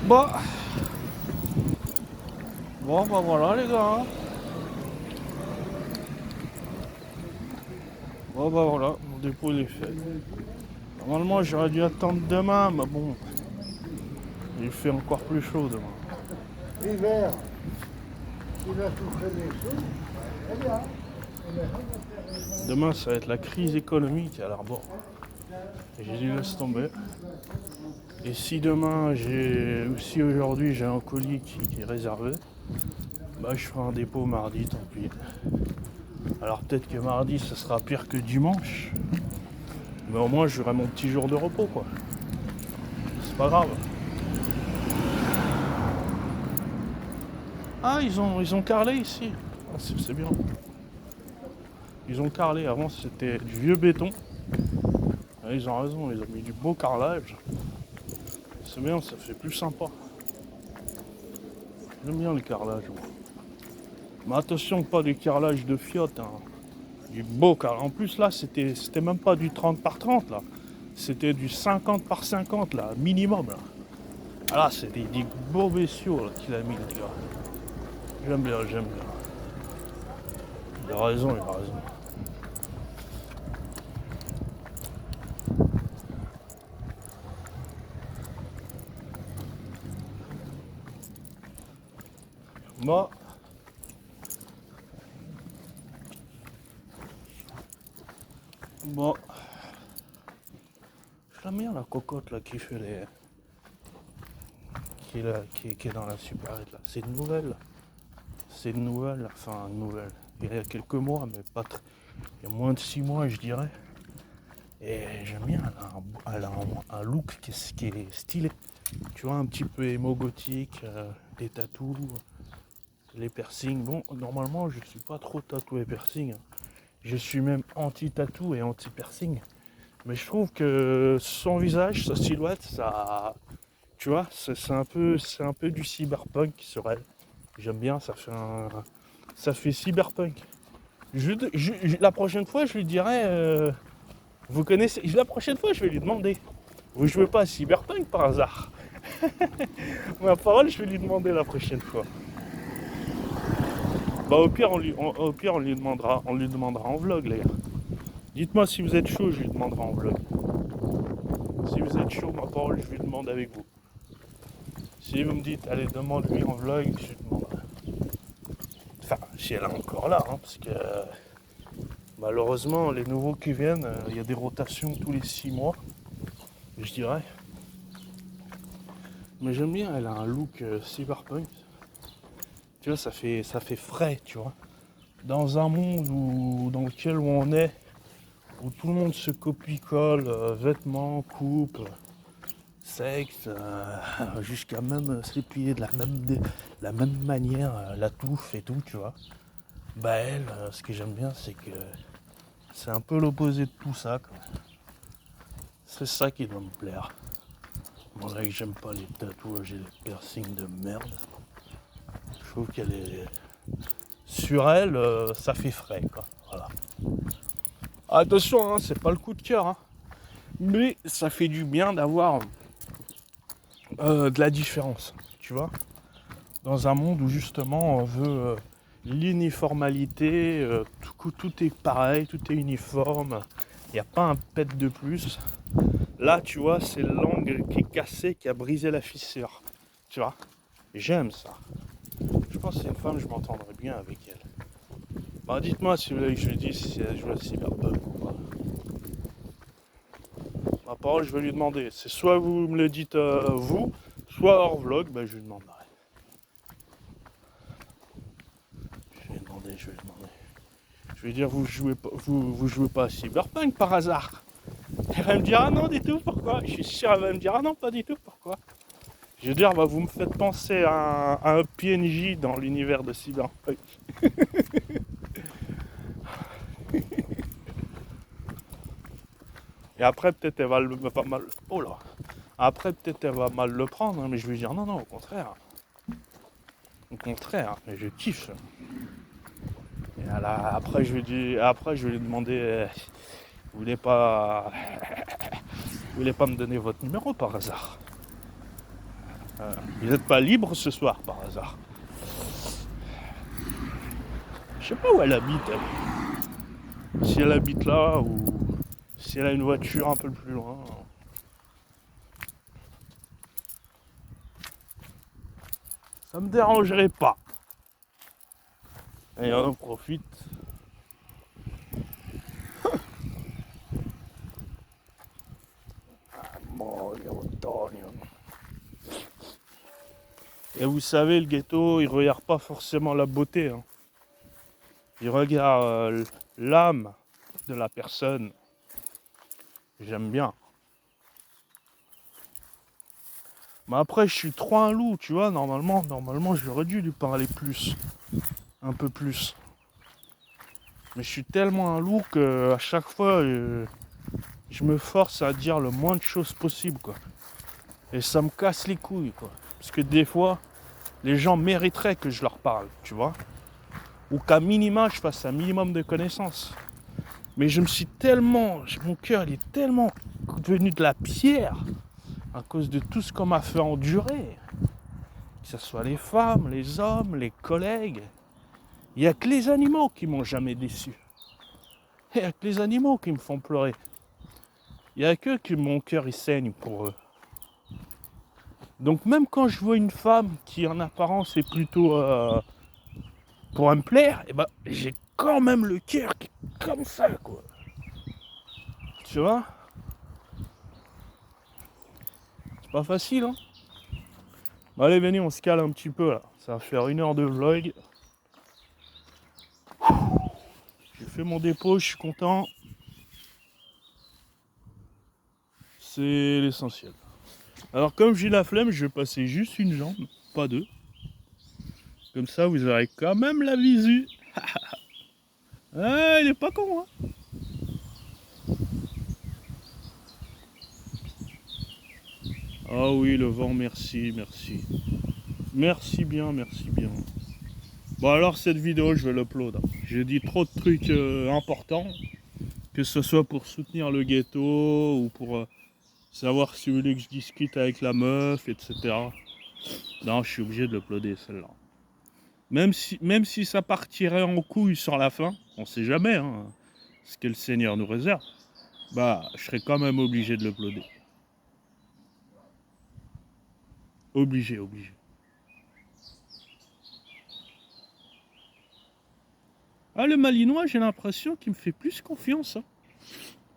Bon. Bon, bah voilà les gars. Hein. Bon, bah voilà, mon dépôt il est fait. Normalement, j'aurais dû attendre demain, mais bon. Il fait encore plus chaud demain. L'hiver, il a souffert des choses, eh bien. Demain, ça va être la crise économique à l'arbor. J'ai dû laisser tomber. Et si demain, si aujourd'hui j'ai un colis qui est réservé, bah je ferai un dépôt mardi, tant pis. Alors peut-être que mardi, ce sera pire que dimanche. Mais au moins, j'aurai mon petit jour de repos, quoi. C'est pas grave. Ah, ils ont carrelé ici. Ah, c'est bien. Ils ont carrelé. Avant, c'était du vieux béton. Ah, ils ont raison, ils ont mis du beau carrelage. C'est bien, ça fait plus sympa. J'aime bien le carrelage. Moi. Mais attention, pas du carrelage de fiotte. Hein. Du beau carrelage. En plus, là, c'était même pas du 30 par 30, là. C'était du 50 par 50, là, minimum, là. Ah là, c'est des beaux bestiaux qu'il a mis, les gars. J'aime bien, j'aime bien. Il a raison, il a raison. Moi, bon, j'aime bien la cocotte là qui fait les, qui est dans la supérette là. C'est une nouvelle. C'est une nouvelle, enfin une nouvelle. Il y a quelques mois, mais pas très. Il y a moins de 6 mois, je dirais. Et j'aime bien, elle a un look qui est stylé. Tu vois, un petit peu émo-gothique, des tatous, les piercings. Bon, normalement, je suis pas trop tatoué piercing. Hein. Je suis même anti-tatou et anti-piercing. Mais je trouve que son visage, sa silhouette, ça... Tu vois, c'est un peu du cyberpunk sur elle. J'aime bien, ça fait cyberpunk. La prochaine fois, je lui dirais... vous connaissez... La prochaine fois, je vais lui demander. Vous jouez pas à cyberpunk par hasard? Ma parole, je vais lui demander la prochaine fois. Bah au pire, on lui demandera en vlog, les gars. Dites-moi si vous êtes chaud, je lui demanderai en vlog. Si vous êtes chaud, ma parole, je lui demande avec vous. Si vous me dites, allez, demande-lui en vlog, je lui demanderai. si elle est encore là, hein, parce que malheureusement, les nouveaux qui viennent, il y a des rotations tous les 6 mois, je dirais. Mais j'aime bien, elle a un look cyberpunk. Tu vois, ça fait frais, tu vois. Dans un monde dans lequel on est, où tout le monde se copie-colle, vêtements, coupe, sexe, jusqu'à même s'épiler de la même manière, la touffe et tout, tu vois. Bah elle, ce que j'aime bien, c'est que c'est un peu l'opposé de tout ça, quoi. C'est ça qui doit me plaire. Moi là que j'aime pas les tatouages et les piercings de merde. Je trouve qu'elle est... Sur elle, ça fait frais, quoi. Voilà. Attention, hein, c'est pas le coup de cœur, hein. Mais ça fait du bien d'avoir de la différence, tu vois. Dans un monde où justement on veut l'uniformalité, tout est pareil, tout est uniforme, il n'y a pas un pet de plus. Là, tu vois, c'est l'angle qui est cassé, qui a brisé la fissure, tu vois. J'aime ça. Je pense que c'est une femme, je m'entendrais bien avec elle. Bah, dites-moi si vous voulez que je dise si elle joue à Cyberpunk ou pas. Ma parole, je vais lui demander. C'est soit vous me le dites vous, soit hors vlog, bah, je lui demanderai. Je vais demander. Je vais dire, vous jouez pas à Cyberpunk par hasard. Elle va me dire, ah non, du tout, pourquoi? Je suis sûr, elle va me dire, ah non, pas du tout, pourquoi? Je veux dire, bah, vous me faites penser à un PNJ dans l'univers de Cyberpunk. Et après, peut-être elle va pas mal. Oh là! Après, peut-être elle va mal le prendre, hein, mais je vais lui dire, non, non, au contraire. Au contraire, mais je kiffe. Et là, après, je vais lui demander, vous voulez pas me donner votre numéro par hasard? Vous n'êtes pas libre ce soir par hasard? Je sais pas où elle habite, elle. Si elle habite là ou si elle a une voiture un peu plus loin. Ça me dérangerait pas. Et on en profite. Et vous savez, le ghetto, il regarde pas forcément la beauté, hein. Il regarde l'âme de la personne. J'aime bien. Mais après, je suis trop un loup, tu vois. Normalement, j'aurais dû lui parler plus. Un peu plus. Mais je suis tellement un loup que à chaque fois, je me force à dire le moins de choses possible, quoi. Et ça me casse les couilles, quoi. Parce que des fois, les gens mériteraient que je leur parle, tu vois. Ou qu'à minima, je fasse un minimum de connaissances. Mais je me suis tellement... Mon cœur, il est tellement devenu de la pierre à cause de tout ce qu'on m'a fait endurer. Que ce soit les femmes, les hommes, les collègues. Il n'y a que les animaux qui m'ont jamais déçu. Il n'y a que les animaux qui me font pleurer. Il n'y a que mon cœur il saigne pour eux. Donc même quand je vois une femme qui en apparence est plutôt pour me plaire, et ben j'ai quand même le cœur qui est comme ça, quoi. Tu vois? C'est pas facile, hein? Bon, allez, venez, on se cale un petit peu là. Ça va faire 1 heure de vlog. J'ai fait mon dépôt, je suis content. C'est l'essentiel. Alors comme j'ai la flemme, je vais passer juste une jambe, pas deux. Comme ça, vous aurez quand même la visu. Ah, il est pas con, hein? Ah oui, le vent, merci, merci. Merci bien, merci bien. Bon alors cette vidéo, je vais l'upload. J'ai dit trop de trucs importants. Que ce soit pour soutenir le ghetto ou pour savoir si vous voulez que je discute avec la meuf, etc. Non, je suis obligé de l'uploader celle-là. Même si ça partirait en couille sur la fin, on sait jamais, hein, ce que le Seigneur nous réserve, bah je serais quand même obligé de l'uploader. Obligé, obligé. Ah, le Malinois, j'ai l'impression qu'il me fait plus confiance. Hein.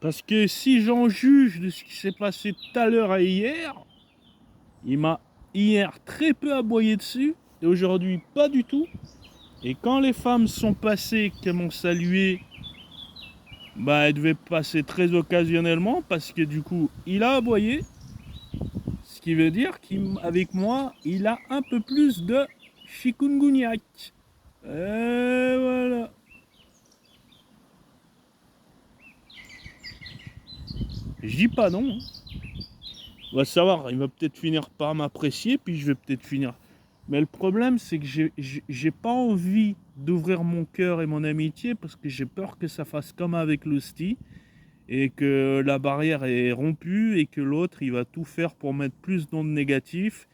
Parce que si j'en juge de ce qui s'est passé tout à l'heure et hier, il m'a hier très peu aboyé dessus, et aujourd'hui pas du tout. Et quand les femmes sont passées, qu'elles m'ont salué, bah elles devaient passer très occasionnellement, parce que du coup, il a aboyé. Ce qui veut dire qu'avec moi, il a un peu plus de chikungunya. Et voilà. Je dis pas non. Hein. On va savoir, il va peut-être finir par m'apprécier, puis je vais peut-être finir. Mais le problème, c'est que j'ai pas envie d'ouvrir mon cœur et mon amitié parce que j'ai peur que ça fasse comme avec l'hostie et que la barrière est rompue et que l'autre, il va tout faire pour mettre plus d'ondes négatives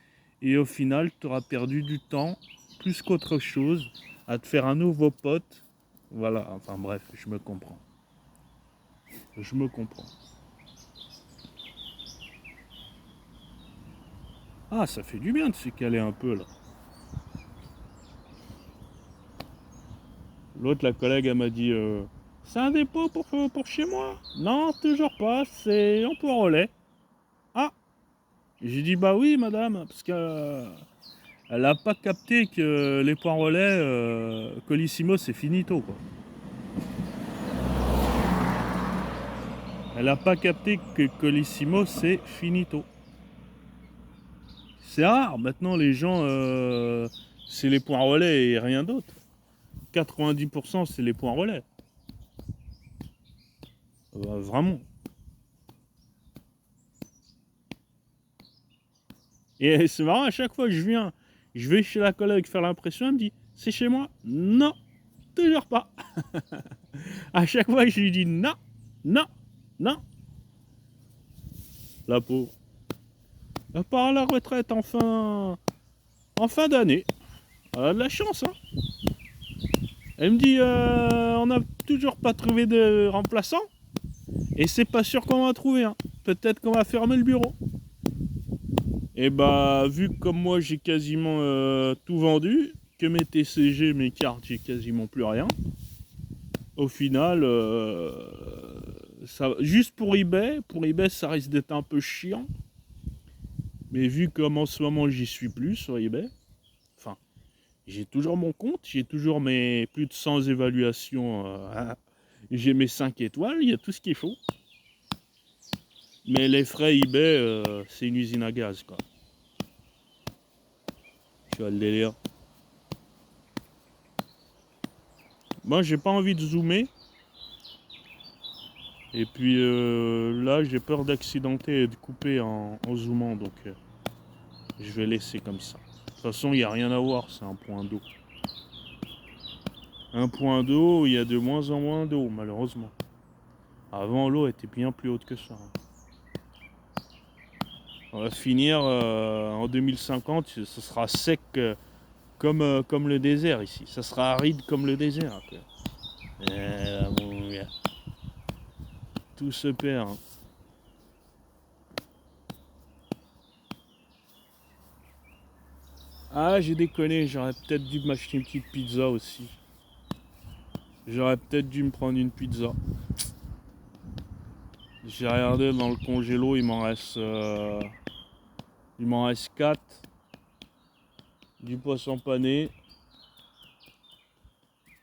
et au final, tu auras perdu du temps plus qu'autre chose à te faire un nouveau pote. Voilà, enfin bref, je me comprends. Je me comprends. Ah, ça fait du bien de se caler un peu là. L'autre, la collègue, elle m'a dit c'est un dépôt pour chez moi. Non, toujours pas, c'est en point relais. Ah, j'ai dit bah oui, madame, parce qu'elle n'a pas capté que les points relais, Colissimo, c'est finito quoi. Elle n'a pas capté que Colissimo, c'est finito. C'est rare, maintenant les gens, c'est les points relais et rien d'autre. 90% c'est les points relais. Vraiment. Et c'est marrant, à chaque fois que je vais chez la collègue faire l'impression, elle me dit c'est chez moi? Non, toujours pas. À chaque fois, je lui dis non, non, non. La pauvre. Elle part à la retraite en fin d'année. Elle a de la chance, hein. Elle me dit on n'a toujours pas trouvé de remplaçant et c'est pas sûr qu'on va trouver. Hein. Peut-être qu'on va fermer le bureau. Et bah, vu que comme moi j'ai quasiment tout vendu, que mes TCG, mes cartes, j'ai quasiment plus rien. Au final, ça, juste pour eBay ça risque d'être un peu chiant. Mais vu comme en ce moment j'y suis plus sur eBay, enfin, j'ai toujours mon compte, j'ai toujours mes plus de 100 évaluations, j'ai mes 5 étoiles, il y a tout ce qu'il faut. Mais les frais eBay, c'est une usine à gaz quoi. Tu vois le délire. Moi j'ai pas envie de zoomer. Et puis là j'ai peur d'accidenter et de couper en zoomant donc je vais laisser comme ça. De toute façon il n'y a rien à voir, c'est un point d'eau. Un point d'eau, il y a de moins en moins d'eau malheureusement. Avant l'eau était bien plus haute que ça. On va finir en 2050, ce sera sec comme le désert ici. Ça sera aride comme le désert. Tout se perd. Hein. Ah, j'ai déconné, j'aurais peut-être dû m'acheter une petite pizza aussi. J'aurais peut-être dû me prendre une pizza. J'ai regardé dans le congélo, il m'en reste 4. Du poisson pané.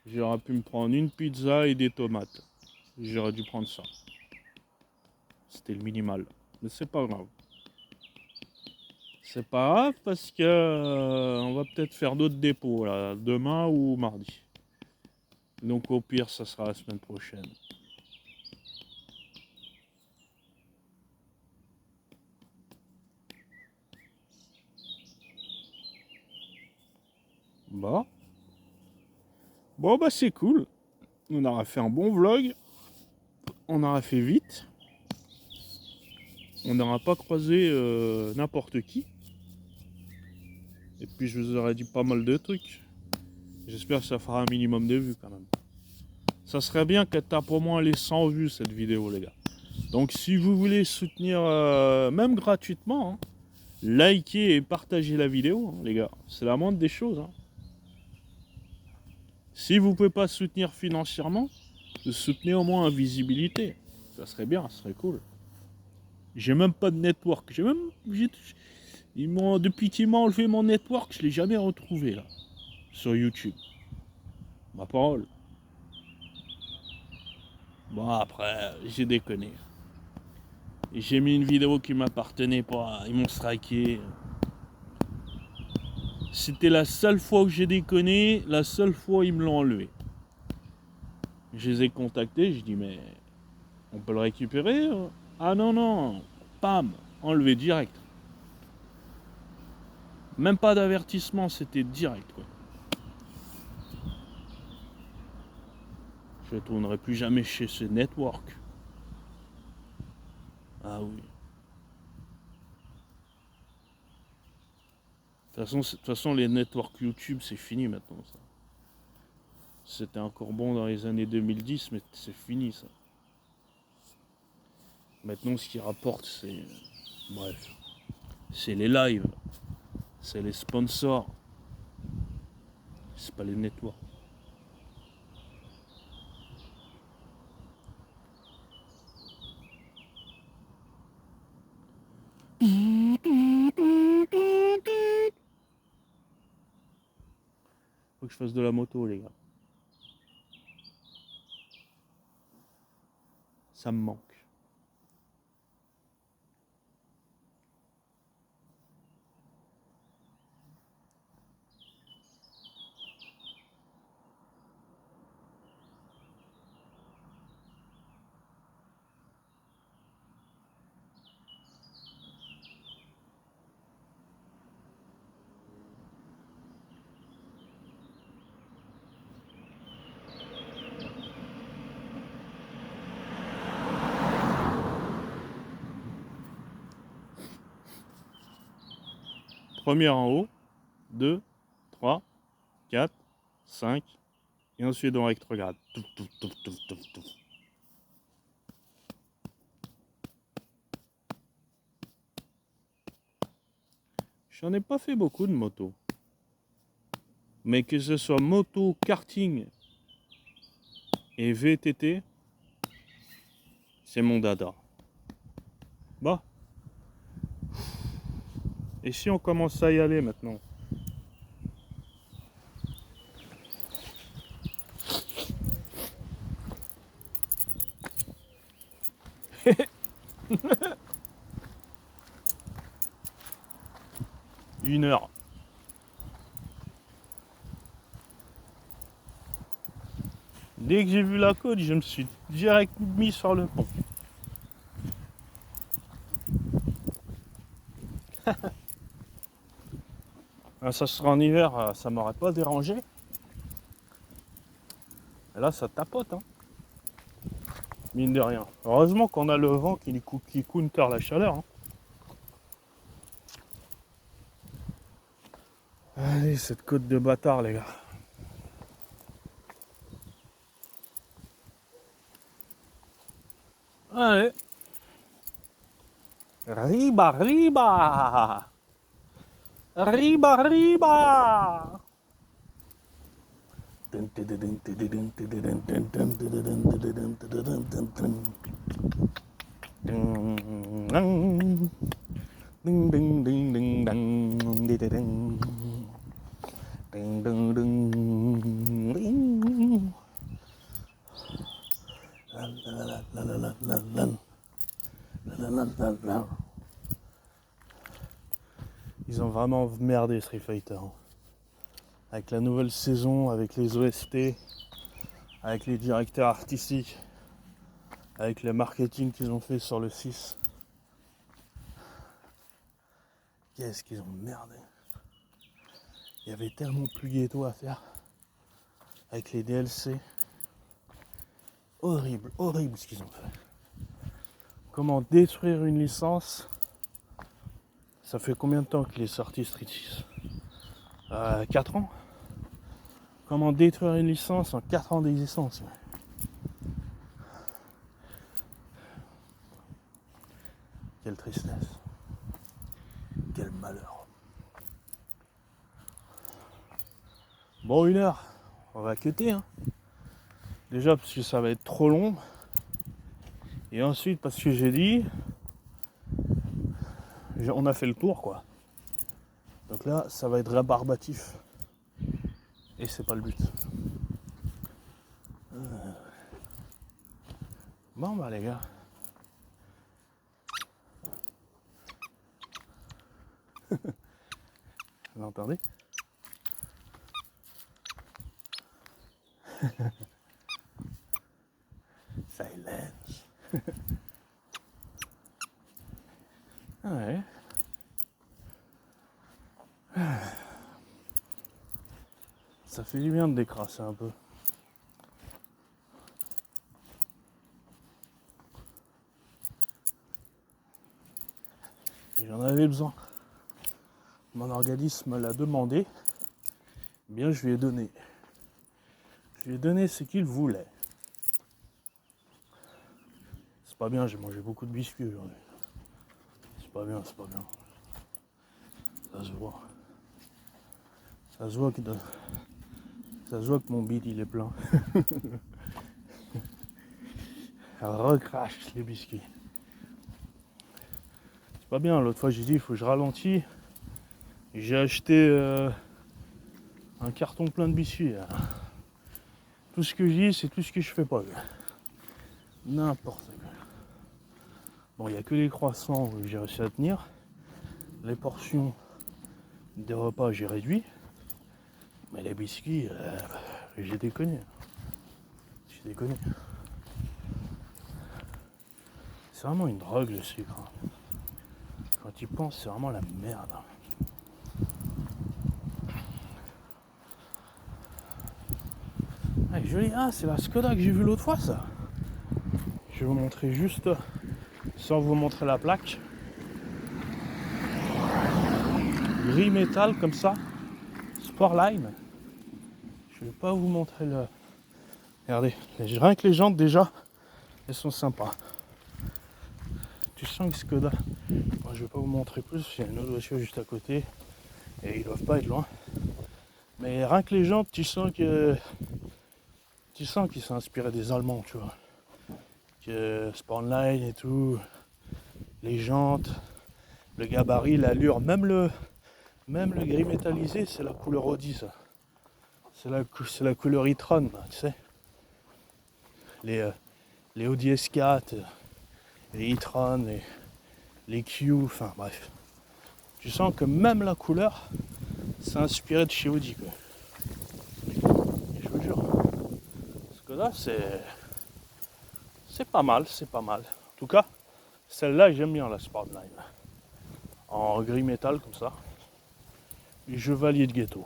J'aurais pu me prendre une pizza et des tomates. J'aurais dû prendre ça. C'était le minimal. Mais c'est pas grave. C'est pas grave parce que on va peut-être faire d'autres dépôts là, demain ou mardi. Donc au pire, ça sera la semaine prochaine. Bah. Bon bah c'est cool. On aura fait un bon vlog. On aura fait vite. On n'aura pas croisé n'importe qui. Et puis je vous aurais dit pas mal de trucs. J'espère que ça fera un minimum de vues quand même. Ça serait bien qu'elle tape au moins les 100 vues cette vidéo les gars. Donc si vous voulez soutenir même gratuitement, hein, likez et partagez la vidéo hein, les gars. C'est la moindre des choses. Hein. Si vous pouvez pas soutenir financièrement, soutenez au moins en visibilité. Ça serait bien, ça serait cool. J'ai même pas de network. Depuis qu'ils m'ont enlevé mon network, je l'ai jamais retrouvé là. Sur YouTube. Ma parole. Bon après, j'ai déconné. J'ai mis une vidéo qui m'appartenait pas. Ils m'ont striké. C'était la seule fois où j'ai déconné, la seule fois où ils me l'ont enlevé. Je les ai contactés, je dis mais on peut le récupérer? Ah non, non, pam, enlevé direct. Même pas d'avertissement, c'était direct quoi. Je ne tournerai plus jamais chez ce network. Ah oui. De toute façon, les networks YouTube, c'est fini maintenant. Ça. C'était encore bon dans les années 2010, mais c'est fini ça. Maintenant, ce qui rapporte, c'est... Bref. C'est les lives. C'est les sponsors. C'est pas les networks. Faut que je fasse de la moto, les gars. Ça me manque. Première en haut, 2, 3, 4, 5, et ensuite on rétrograde. Touf, touf, touf, touf, touf, touf. J'en ai pas fait beaucoup de motos. Mais que ce soit moto, karting et VTT, c'est mon dada. Bah. Et si on commence à y aller maintenant? Une heure. Dès que j'ai vu la côte, je me suis direct mis sur le pont. Ça sera en hiver, ça m'aurait pas dérangé. Et là, ça tapote, hein. Mine de rien. Heureusement qu'on a le vent qui counter la chaleur. Hein. Allez, cette côte de bâtard, les gars. Allez. Riba, riba. Riba, riba. Ding ding ding ding ding ding ding ding ding ding ding. La la la la la la la la la. Ils ont vraiment merdé Street Fighter. Avec la nouvelle saison, avec les OST, avec les directeurs artistiques, avec le marketing qu'ils ont fait sur le 6. Qu'est-ce qu'ils ont merdé. Il y avait tellement plus ghetto à faire. Avec les DLC. Horrible, horrible ce qu'ils ont fait. Comment détruire une licence? Ça fait combien de temps qu'il est sorti Street 6? 4 ans. Comment détruire une licence en 4 ans d'existence? Quelle tristesse. Quel malheur. Bon, 1 heure. On va cutter, hein. Déjà parce que ça va être trop long. Et ensuite parce que j'ai dit, on a fait le tour quoi. Donc là, ça va être rébarbatif. Et c'est pas le but. Bon bah les gars. Vous entendez? Silence. Ouais. Ça fait du bien de décrasser un peu. J'en avais besoin. Mon organisme l'a demandé. Bien, je lui ai donné. Je lui ai donné ce qu'il voulait. C'est pas bien, j'ai mangé beaucoup de biscuits aujourd'hui. C'est pas bien, c'est pas bien. Ça se voit. Ça se voit que mon bide il est plein. Elle recrache les biscuits. C'est pas bien, l'autre fois j'ai dit il faut que je ralentis. J'ai acheté un carton plein de biscuits. Tout ce que je dis, c'est tout ce que je fais pas. N'importe quoi. Bon, il n'y a que les croissants que j'ai réussi à tenir. Les portions des repas, j'ai réduit. Mais les biscuits, j'ai déconné. J'ai déconné. C'est vraiment une drogue le sucre. Quand tu penses, c'est vraiment la merde. Ah, joli. Ah, c'est la Skoda que j'ai vue l'autre fois, ça. Je vais vous montrer juste, sans vous montrer la plaque. Gris métal comme ça. Sportline. Je vais pas vous montrer le... Regardez, rien que les jantes déjà, elles sont sympas. Tu sens que Skoda. Bon, je vais pas vous montrer plus, il y a une autre voiture juste à côté. Et ils doivent pas être loin. Mais rien que les jantes, tu sens qu'ils sont inspirés des Allemands, tu vois. Que Sportline et tout, les jantes, le gabarit, l'allure, même le gris métallisé, c'est la couleur Audi, ça. C'est la couleur e-tron, tu sais. Les Audi S4, les e-tron, les Q, enfin bref. Tu sens que même la couleur, c'est inspiré de chez Audi, quoi. Et je vous jure, ce que là, c'est pas mal, c'est pas mal. En tout cas, celle-là, j'aime bien la Sportline. En gris métal, comme ça. Et chevalier de ghetto.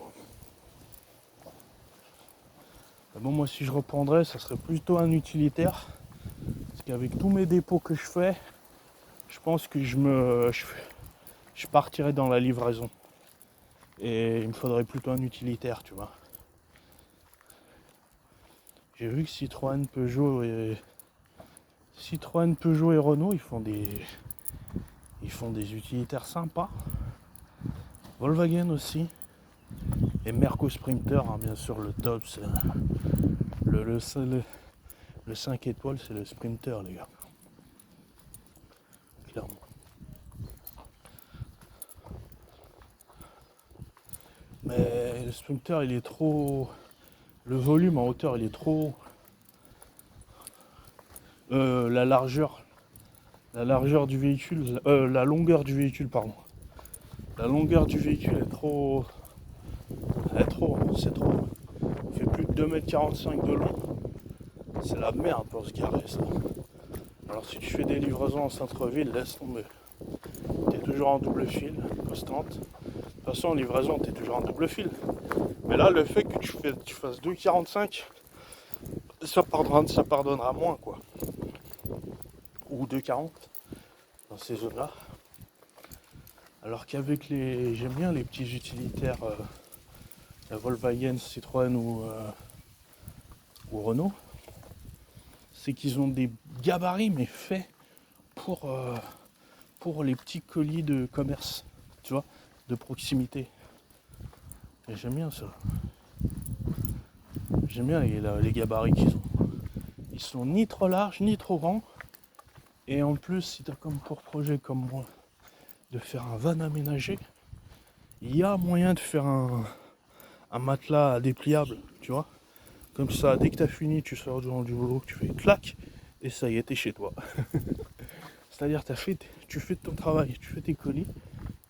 Mais bon, moi, si je reprendrais, ça serait plutôt un utilitaire. Parce qu'avec tous mes dépôts que je fais, je pense que je partirais dans la livraison. Et il me faudrait plutôt un utilitaire, tu vois. J'ai vu que Citroën, Peugeot et Renault, ils font des utilitaires sympas. Volkswagen aussi. Et Merco Sprinter, hein, bien sûr, le top, c'est le 5 étoiles, c'est le Sprinter, les gars. Clairement. Mais le Sprinter, il est trop... Le volume en hauteur, il est trop... la largeur du véhicule... la longueur du véhicule, pardon. La longueur du véhicule est trop... c'est trop. Il fait plus de 2,45 m de long. C'est la merde pour se garer, ça. Alors si tu fais des livraisons en centre-ville, laisse tomber. T'es toujours en double fil, constante. De toute façon, en livraison, t'es toujours en double fil. Mais là, le fait que tu fasses 2,45, ça pardonnera moins, quoi. Ou 2,40 dans ces zones-là. Alors qu'avec j'aime bien les petits utilitaires, la Volkswagen, Citroën ou Renault, c'est qu'ils ont des gabarits mais faits pour les petits colis de commerce, tu vois, de proximité. Et j'aime bien ça. J'aime bien les gabarits qu'ils ont. Ils sont ni trop larges ni trop grands. Et en plus, si tu as comme pour projet comme moi de faire un van aménagé, il y a moyen de faire un matelas dépliable, tu vois. Comme ça, dès que tu as fini, tu sors du boulot, tu fais clac, et ça y est, t'es chez toi. C'est-à-dire, tu fais ton travail, tu fais tes colis,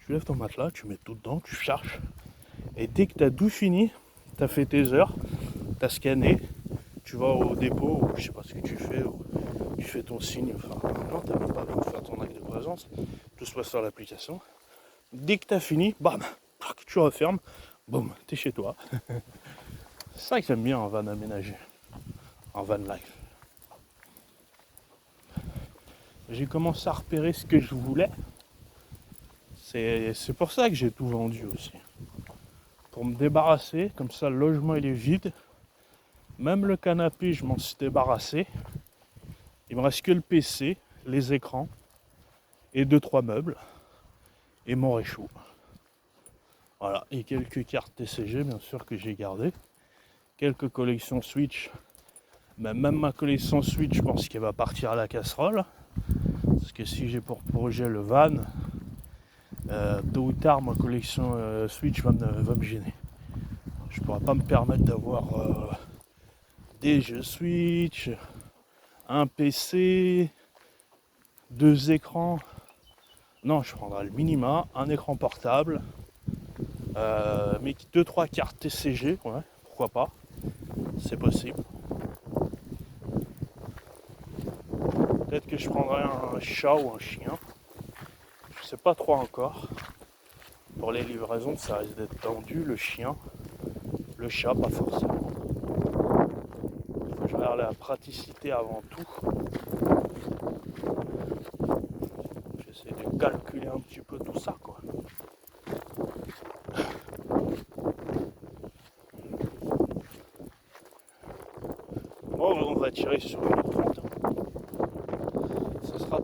tu lèves ton matelas, tu mets tout dedans, tu charges. Et dès que tu as tout fini, tu as fait tes heures, tu as scanné, tu vas au dépôt, ou je sais pas ce que tu fais, ou tu fais ton signe, enfin non, tu n'as même pas besoin de faire ton acte de présence, tout se passe sur l'application. Dès que tu as fini, bam, tu refermes, boum, t'es chez toi. C'est ça que j'aime bien en van aménagé, en van life. J'ai commencé à repérer ce que je voulais. C'est pour ça que j'ai tout vendu aussi. Pour me débarrasser, comme ça le logement il est vide. Même le canapé, je m'en suis débarrassé. Il me reste que le PC, les écrans et 2-3 meubles et mon réchaud. Voilà, et quelques cartes TCG bien sûr que j'ai gardées. Quelques collections Switch. Mais même ma collection Switch, je pense qu'elle va partir à la casserole. Parce que si j'ai pour projet le van, tôt ou tard ma collection Switch va me gêner. Je pourrais pas me permettre d'avoir des jeux Switch, un PC, 2 écrans. Non, je prendrai le minima, un écran portable, mais 2-3 cartes TCG, ouais, pourquoi pas, c'est possible. Peut-être que je prendrai un chat ou un chien, je sais pas trop encore. Pour les livraisons, ça risque d'être tendu, le chien, le chat pas forcément. Il faut que je regarde la praticité avant tout. J'essaie de calculer un petit peu tout ça, quoi. Bon, on va tirer sur 1h30. Ça sera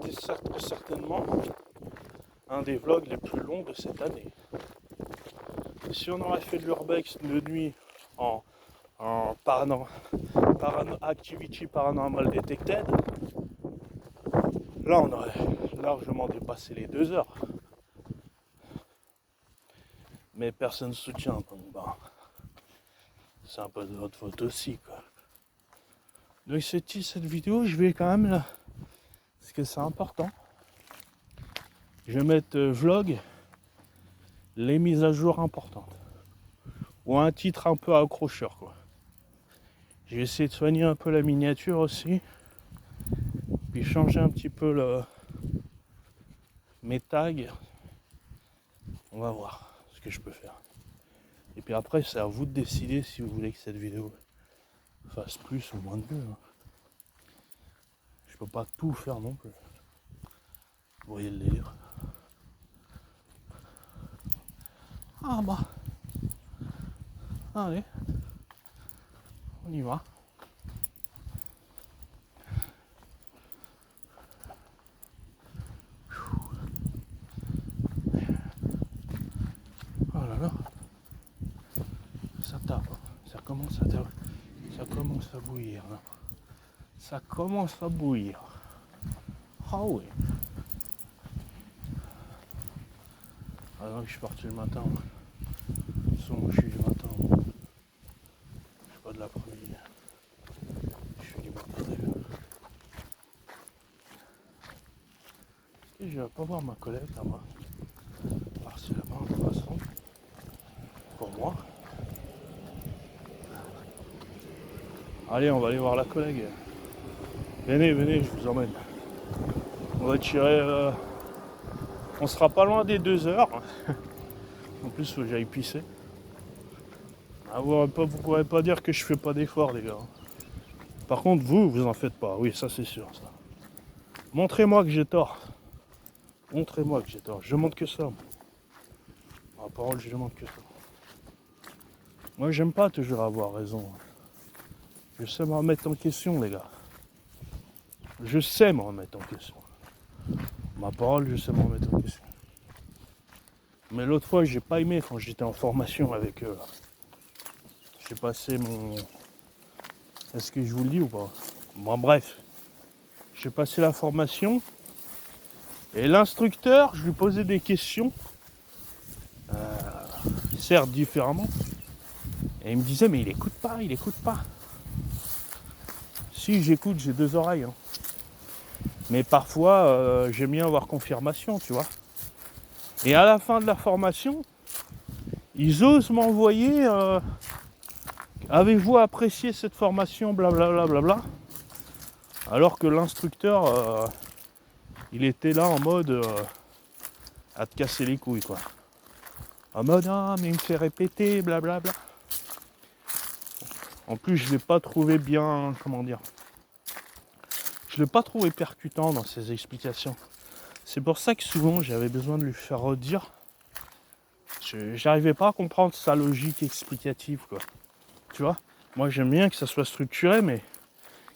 certainement un des vlogs les plus longs de cette année. Et si on aurait fait de l'urbex de nuit en activity paranormal detected, là on aurait largement dépassé les 2 heures. Mais personne ne soutient, donc bah, c'est un peu de votre faute aussi, quoi. Donc cette vidéo, je vais quand même là, parce que c'est important. Je vais mettre vlog, les mises à jour importantes. Ou un titre un peu accrocheur, quoi. Je vais essayer de soigner un peu la miniature aussi. Puis changer un petit peu mes tags. On va voir ce que je peux faire. Et puis après, c'est à vous de décider si vous voulez que cette vidéo fasse plus ou moins de vues. Je peux pas tout faire non plus. Vous voyez le délire. Ah bah. Allez. On y va. Oh là là. Ça tape. Ça commence à bouillir. Là. Ça commence à bouillir. Ah oui. Ah non, je suis parti le matin. Moi, je suis du matin. Je suis pas de l'après-midi. Je suis du matin d'ailleurs. Et je vais pas voir ma collègue là-bas. Parti là-bas en toute façon. Pour moi. Allez, on va aller voir la collègue. Venez, je vous emmène. On va tirer. On sera pas loin des 2 heures. En plus, il faut que j'aille pisser. Ah, vous pourrez pas dire que je fais pas d'efforts, les gars. Par contre, vous en faites pas. Oui, ça c'est sûr. Ça. Montrez-moi que j'ai tort. Montrez-moi que j'ai tort. Je demande que ça. Ma parole, je demande que ça. Moi, j'aime pas toujours avoir raison. Je sais me remettre en question, les gars. Je sais me remettre en question. Ma parole, je sais me remettre en question. Mais l'autre fois, j'ai pas aimé quand j'étais en formation avec eux. J'ai passé Est-ce que je vous le dis ou pas? Bon, bref. J'ai passé la formation. Et l'instructeur, je lui posais des questions. Certes, différemment. Et il me disait, mais il écoute pas, il écoute pas. Si, j'écoute, j'ai 2 oreilles. Hein. Mais parfois, j'aime bien avoir confirmation, tu vois. Et à la fin de la formation, ils osent m'envoyer avez-vous apprécié cette formation, blablabla, blabla. Alors que l'instructeur, il était là en mode à te casser les couilles, quoi. En mode, ah, mais il me fait répéter, blablabla. En plus, je l'ai pas trouvé bien, comment dire, je l'ai pas trouvé percutant dans ses explications. C'est pour ça que souvent, j'avais besoin de lui faire redire. J'arrivais pas à comprendre sa logique explicative, quoi. Tu vois, moi j'aime bien que ça soit structuré, mais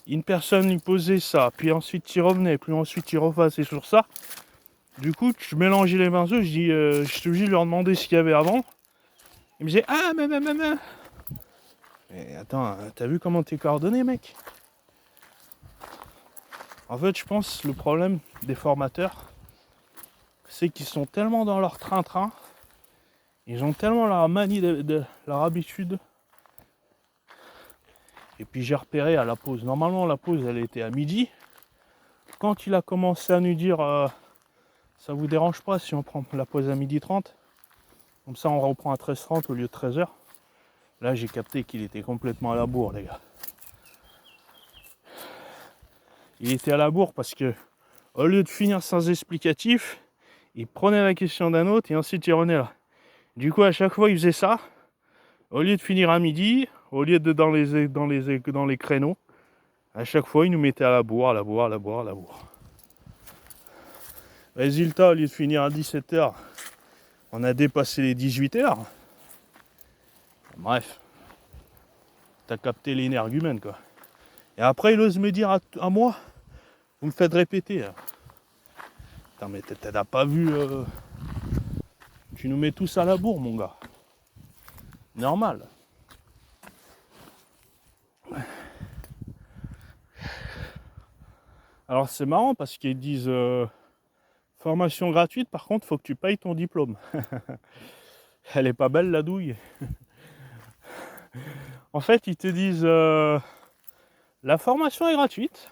une personne lui posait ça, puis ensuite il revenait, puis ensuite il refaisait sur ça. Du coup, je mélangeais les pinceaux, je dis, je suis obligé de leur demander ce qu'il y avait avant. Il me disait, ah, mais. Mais attends, t'as vu comment t'es coordonné, mec? En fait, je pense le problème des formateurs, c'est qu'ils sont tellement dans leur train-train, ils ont tellement leur manie de leur habitude. Et puis j'ai repéré à la pause. Normalement, la pause, elle était à midi. Quand il a commencé à nous dire ça vous dérange pas si on prend la pause à 12h30, comme ça on reprend à 13h30 au lieu de 13h. Là, j'ai capté qu'il était complètement à la bourre, les gars. Il était à la bourre parce que, au lieu de finir sans explicatif, il prenait la question d'un autre et ensuite il revenait là. Du coup, à chaque fois, il faisait ça. Au lieu de finir à midi, au lieu de dans les créneaux, à chaque fois, il nous mettait à la bourre. Résultat, au lieu de finir à 17h, on a dépassé les 18h. Bref, t'as capté l'énergumène, quoi. Et après, il ose me dire à moi, vous me faites répéter. Putain, mais t'as pas vu... Tu nous mets tous à la bourre, mon gars. Normal. Alors c'est marrant parce qu'ils disent formation gratuite, par contre faut que tu payes ton diplôme. Elle est pas belle la douille. En fait ils te disent la formation est gratuite,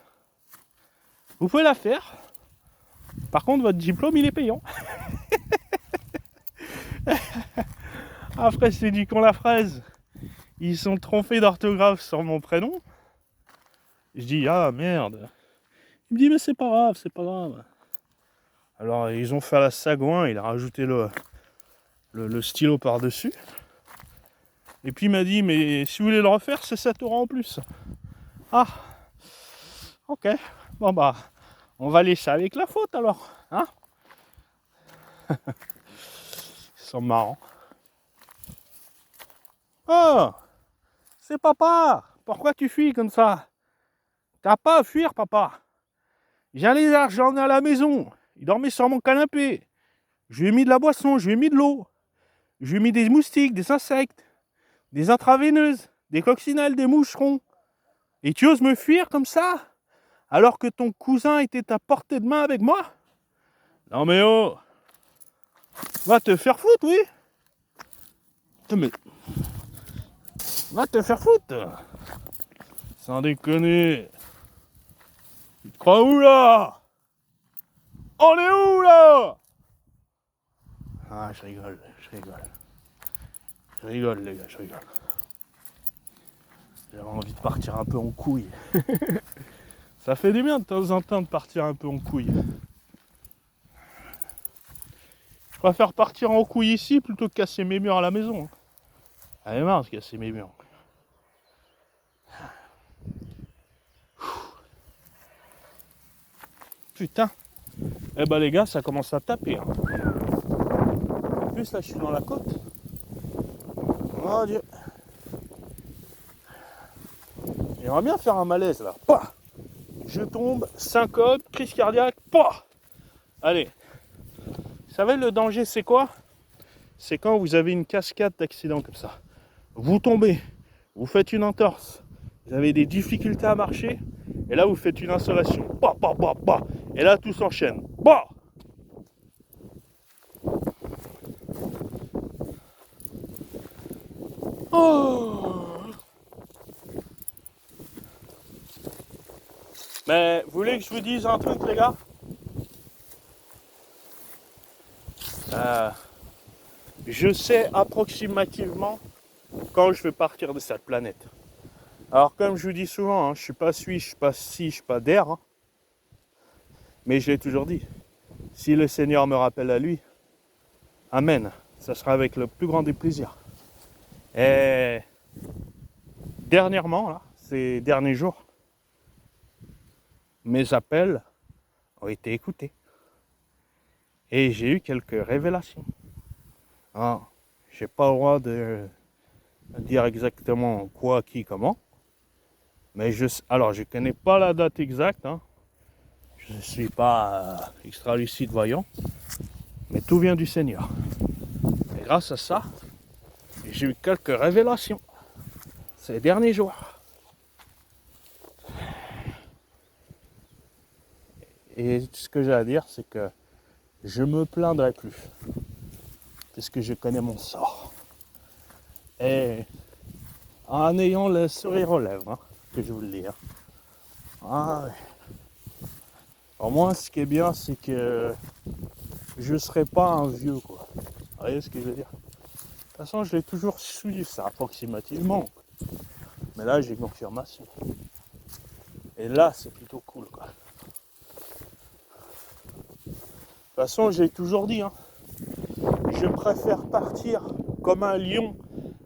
vous pouvez la faire, par contre votre diplôme il est payant. Après c'est du con la fraise, ils sont trompés d'orthographe sur mon prénom. Je dis ah merde. Il me dit mais c'est pas grave, c'est pas grave. Alors ils ont fait la sagouin, il a rajouté le stylo par-dessus. Et puis il m'a dit mais si vous voulez le refaire, c'est 7 € en plus. Ah ok, bon bah on va laisser avec la faute alors, hein. Ils sont marrants. Oh, c'est papa, pourquoi tu fuis comme ça? T'as pas à fuir papa. J'allais à la maison, il dormait sur mon canapé. Je lui ai mis de la boisson, je lui ai mis de l'eau. Je lui ai mis des moustiques, des insectes, des intraveineuses, des coccinelles, des moucherons. Et tu oses me fuir comme ça? Alors que ton cousin était à portée de main avec moi? Non mais oh! Va te faire foutre, oui! Mais... Va te faire foutre! Sans déconner! Tu te crois où là? On est où là? Ah, je rigole. Je rigole les gars, je rigole. J'avais envie de partir un peu en couille. Ça fait du bien de temps en temps de partir un peu en couille. Je préfère partir en couille ici plutôt que casser mes murs à la maison. J'en ai marre de casser mes murs. Putain. Eh ben les gars, ça commence à taper. Hein. En plus là, je suis dans la côte. Oh Dieu. J'aimerais bien faire un malaise là. Pouah, je tombe, syncope, crise cardiaque. Pouah. Allez. Vous savez le danger c'est quoi? C'est quand vous avez une cascade d'accidents comme ça. Vous tombez, vous faites une entorse, vous avez des difficultés à marcher, et là vous faites une installation, bah, bah, bah, bah, et là tout s'enchaîne, bah. Oh. Mais vous voulez que je vous dise un truc, les gars? Je sais approximativement quand je vais partir de cette planète. Alors comme je vous dis souvent, hein, je suis pas suisse, je suis pas ci, je suis pas d'air, hein, mais je l'ai toujours dit. Si le Seigneur me rappelle à lui, amen, ça sera avec le plus grand des plaisirs. Et dernièrement, là, ces derniers jours, mes appels ont été écoutés. Et j'ai eu quelques révélations. Ah, j'ai pas le droit de dire exactement quoi, qui, comment. Mais alors, je connais pas la date exacte. Hein. Je ne suis pas extra lucide voyant. Mais tout vient du Seigneur. Et grâce à ça, j'ai eu quelques révélations ces derniers jours. Et ce que j'ai à dire, c'est que je me plaindrai plus. Puisque je connais mon sort. Et en ayant le sourire aux lèvres, hein, que je vous le dis. Hein. Ah, ouais. Au moins, ce qui est bien, c'est que je ne serai pas un vieux, quoi. Vous voyez ce que je veux dire? De toute façon, je l'ai toujours su, ça, approximativement. Mais là, j'ai une confirmation. Et là, c'est plutôt cool, quoi. De toute façon, j'ai toujours dit, hein, je préfère partir comme un lion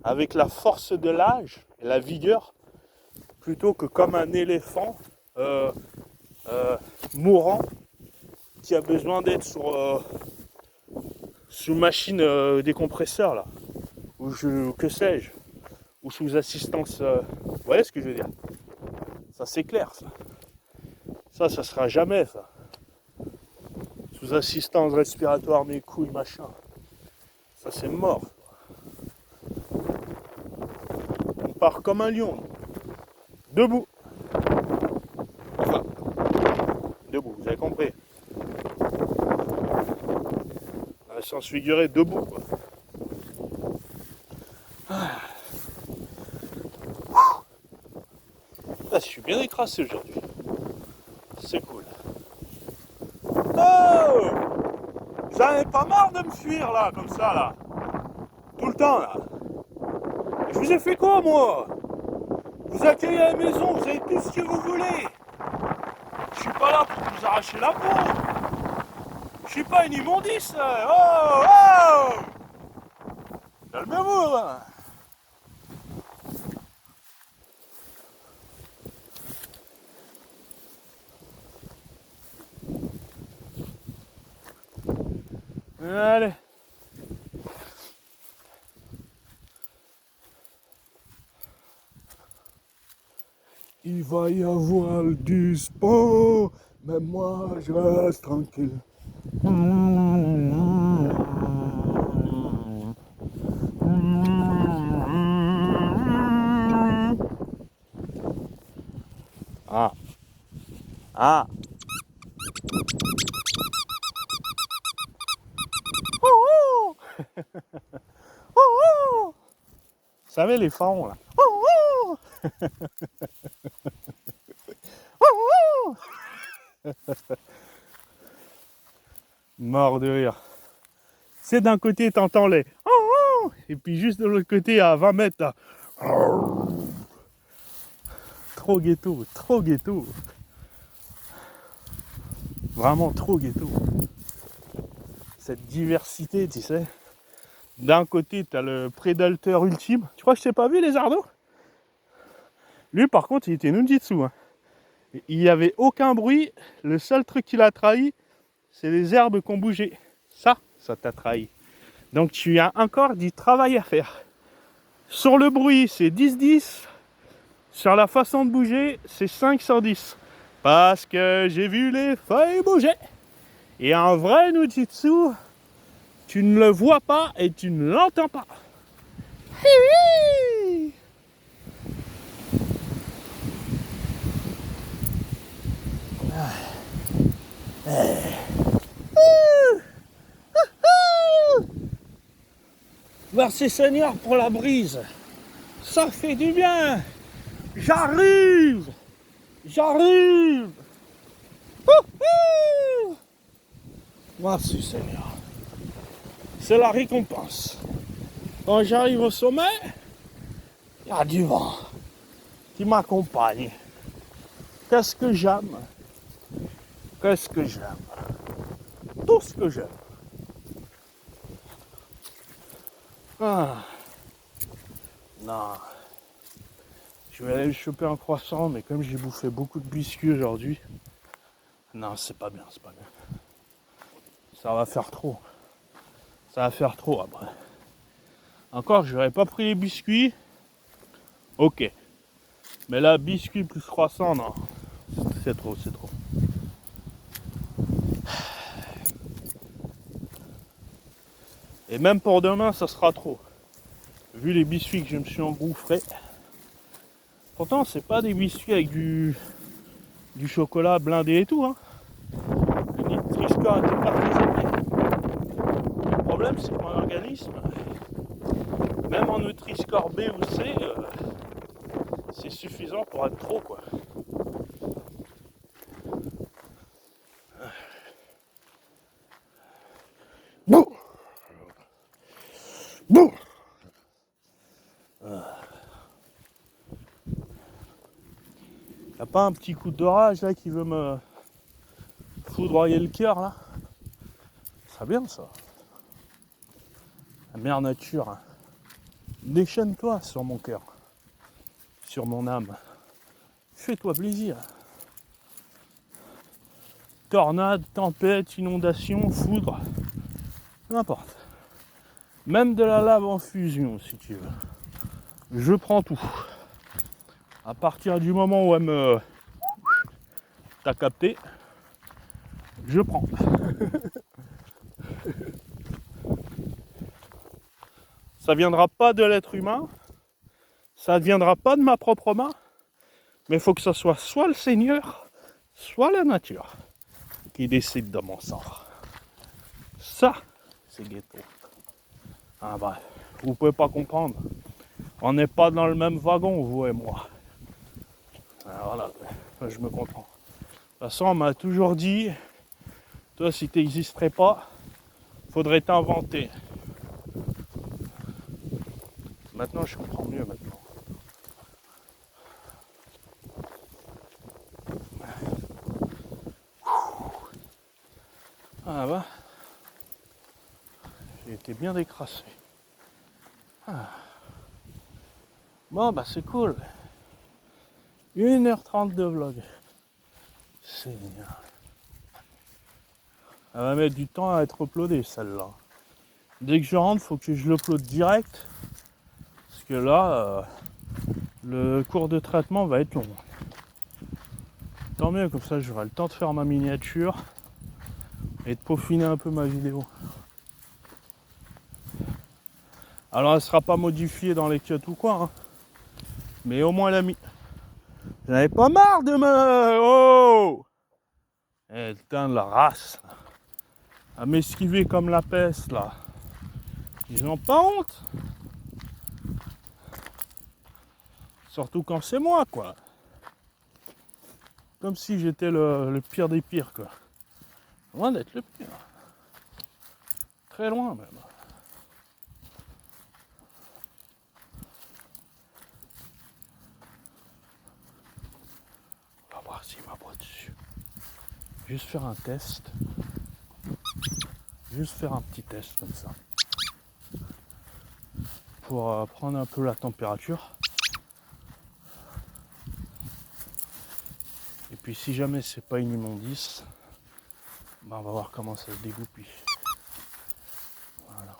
avec la force de l'âge et la vigueur plutôt que comme un éléphant mourant qui a besoin d'être sous machine décompresseur là, ou que sais-je, ou sous assistance. Vous voyez ce que je veux dire? Ça c'est clair ça. Ça sera jamais ça. Sous assistance respiratoire, mes couilles, machin. Ça c'est mort. On part comme un lion. Debout. Enfin, debout, vous avez compris. Sans se figurer, debout quoi. Ah, je suis bien écrasé aujourd'hui. C'est cool. Oh! J'en ai pas marre de me fuir là, comme ça là. Tout le temps là. Je vous ai fait quoi moi? Vous accueillez à la maison, vous avez tout ce que vous voulez. Je suis pas là pour vous arracher la peau. Je suis pas une immondice. Oh, oh! Calmez-vous là. Allez. Il va y avoir du sport, mais moi je reste tranquille. Ah. Ah. Oh, oh. Oh, oh. Vous savez les pharaons là. Oh, oh. Oh, oh. Mort de rire. C'est d'un côté t'entends les oh, oh. Et puis juste de l'autre côté à 20 mètres là. Oh. Trop ghetto, trop ghetto. Vraiment trop ghetto. Cette diversité, tu sais. D'un côté, tu as le prédateur ultime. Tu crois que je t'ai pas vu, les Ardos? Lui, par contre, il était ninjutsu. Hein. Il n'y avait aucun bruit. Le seul truc qui l'a trahi, c'est les herbes qui ont bougé. Ça t'a trahi. Donc, tu as encore du travail à faire. Sur le bruit, c'est 10-10. Sur la façon de bouger, c'est 5 sur 10. Parce que j'ai vu les feuilles bouger. Et un vrai ninjutsu, tu ne le vois pas et tu ne l'entends pas. merci Seigneur pour la brise. Ça fait du bien. J'arrive. J'arrive. Wouhou. Merci Seigneur. C'est la récompense. Quand j'arrive au sommet, il y a du vent qui m'accompagne. Qu'est-ce que j'aime? Qu'est-ce que j'aime? Tout ce que j'aime. Ah. Non. Je vais aller choper un croissant, mais comme j'ai bouffé beaucoup de biscuits aujourd'hui, non, c'est pas bien, c'est pas bien. Ça va faire trop. Ça va faire trop après. Encore, j'aurais pas pris les biscuits. Ok. Mais là, biscuits plus croissant, non. C'est trop, c'est trop. Et même pour demain, ça sera trop. Vu les biscuits que je me suis engouffré. Pourtant, c'est pas des biscuits avec du chocolat blindé et tout. Hein. Le Nutri-Score n'était pas très élevé. Le problème, c'est que mon organisme, même en Nutri-Score B ou C, c'est suffisant pour être trop, quoi. Bon. Bon. Y'a pas un petit coup d'orage là qui veut me foudroyer le cœur là? Ça serait bien ça. La mère nature, hein. Déchaîne-toi sur mon cœur, sur mon âme. Fais-toi plaisir. Tornade, tempête, inondation, foudre, n'importe. Même de la lave en fusion si tu veux. Je prends tout. À partir du moment où elle me... T'as capté, je prends. Ça viendra pas de l'être humain, ça ne viendra pas de ma propre main, mais il faut que ce soit le Seigneur, soit la nature qui décide de mon sort. Ça, c'est ghetto. Ah bref, vous pouvez pas comprendre. On n'est pas dans le même wagon, vous et moi. Alors voilà, je me comprends. De toute façon, on m'a toujours dit, toi, si tu n'existerais pas, faudrait t'inventer. Maintenant, je comprends mieux maintenant. Ah bah, j'ai été bien décrassé. Ah. Bon bah c'est cool. 1h30 de vlog. Seigneur. Elle va mettre du temps à être uploadée celle-là. Dès que je rentre, faut que je l'upload direct. Parce que là, le cours de traitement va être long. Tant mieux, comme ça j'aurai le temps de faire ma miniature et de peaufiner un peu ma vidéo. Alors elle sera pas modifiée dans les cuts ou quoi, hein. Mais au moins elle a mis. J'en avais pas marre de me... Oh, eh, putain de la race. À m'esquiver comme la peste là. Ils n'ont pas honte. Surtout quand c'est moi quoi. Comme si j'étais le pire des pires quoi. Loin d'être le pire. Très loin même. On va voir s'il m'aboie dessus. Juste faire un test. Juste faire un petit test comme ça. Pour prendre un peu la température. Et puis si jamais c'est pas une immondice, ben on va voir comment ça se dégoupille. Voilà.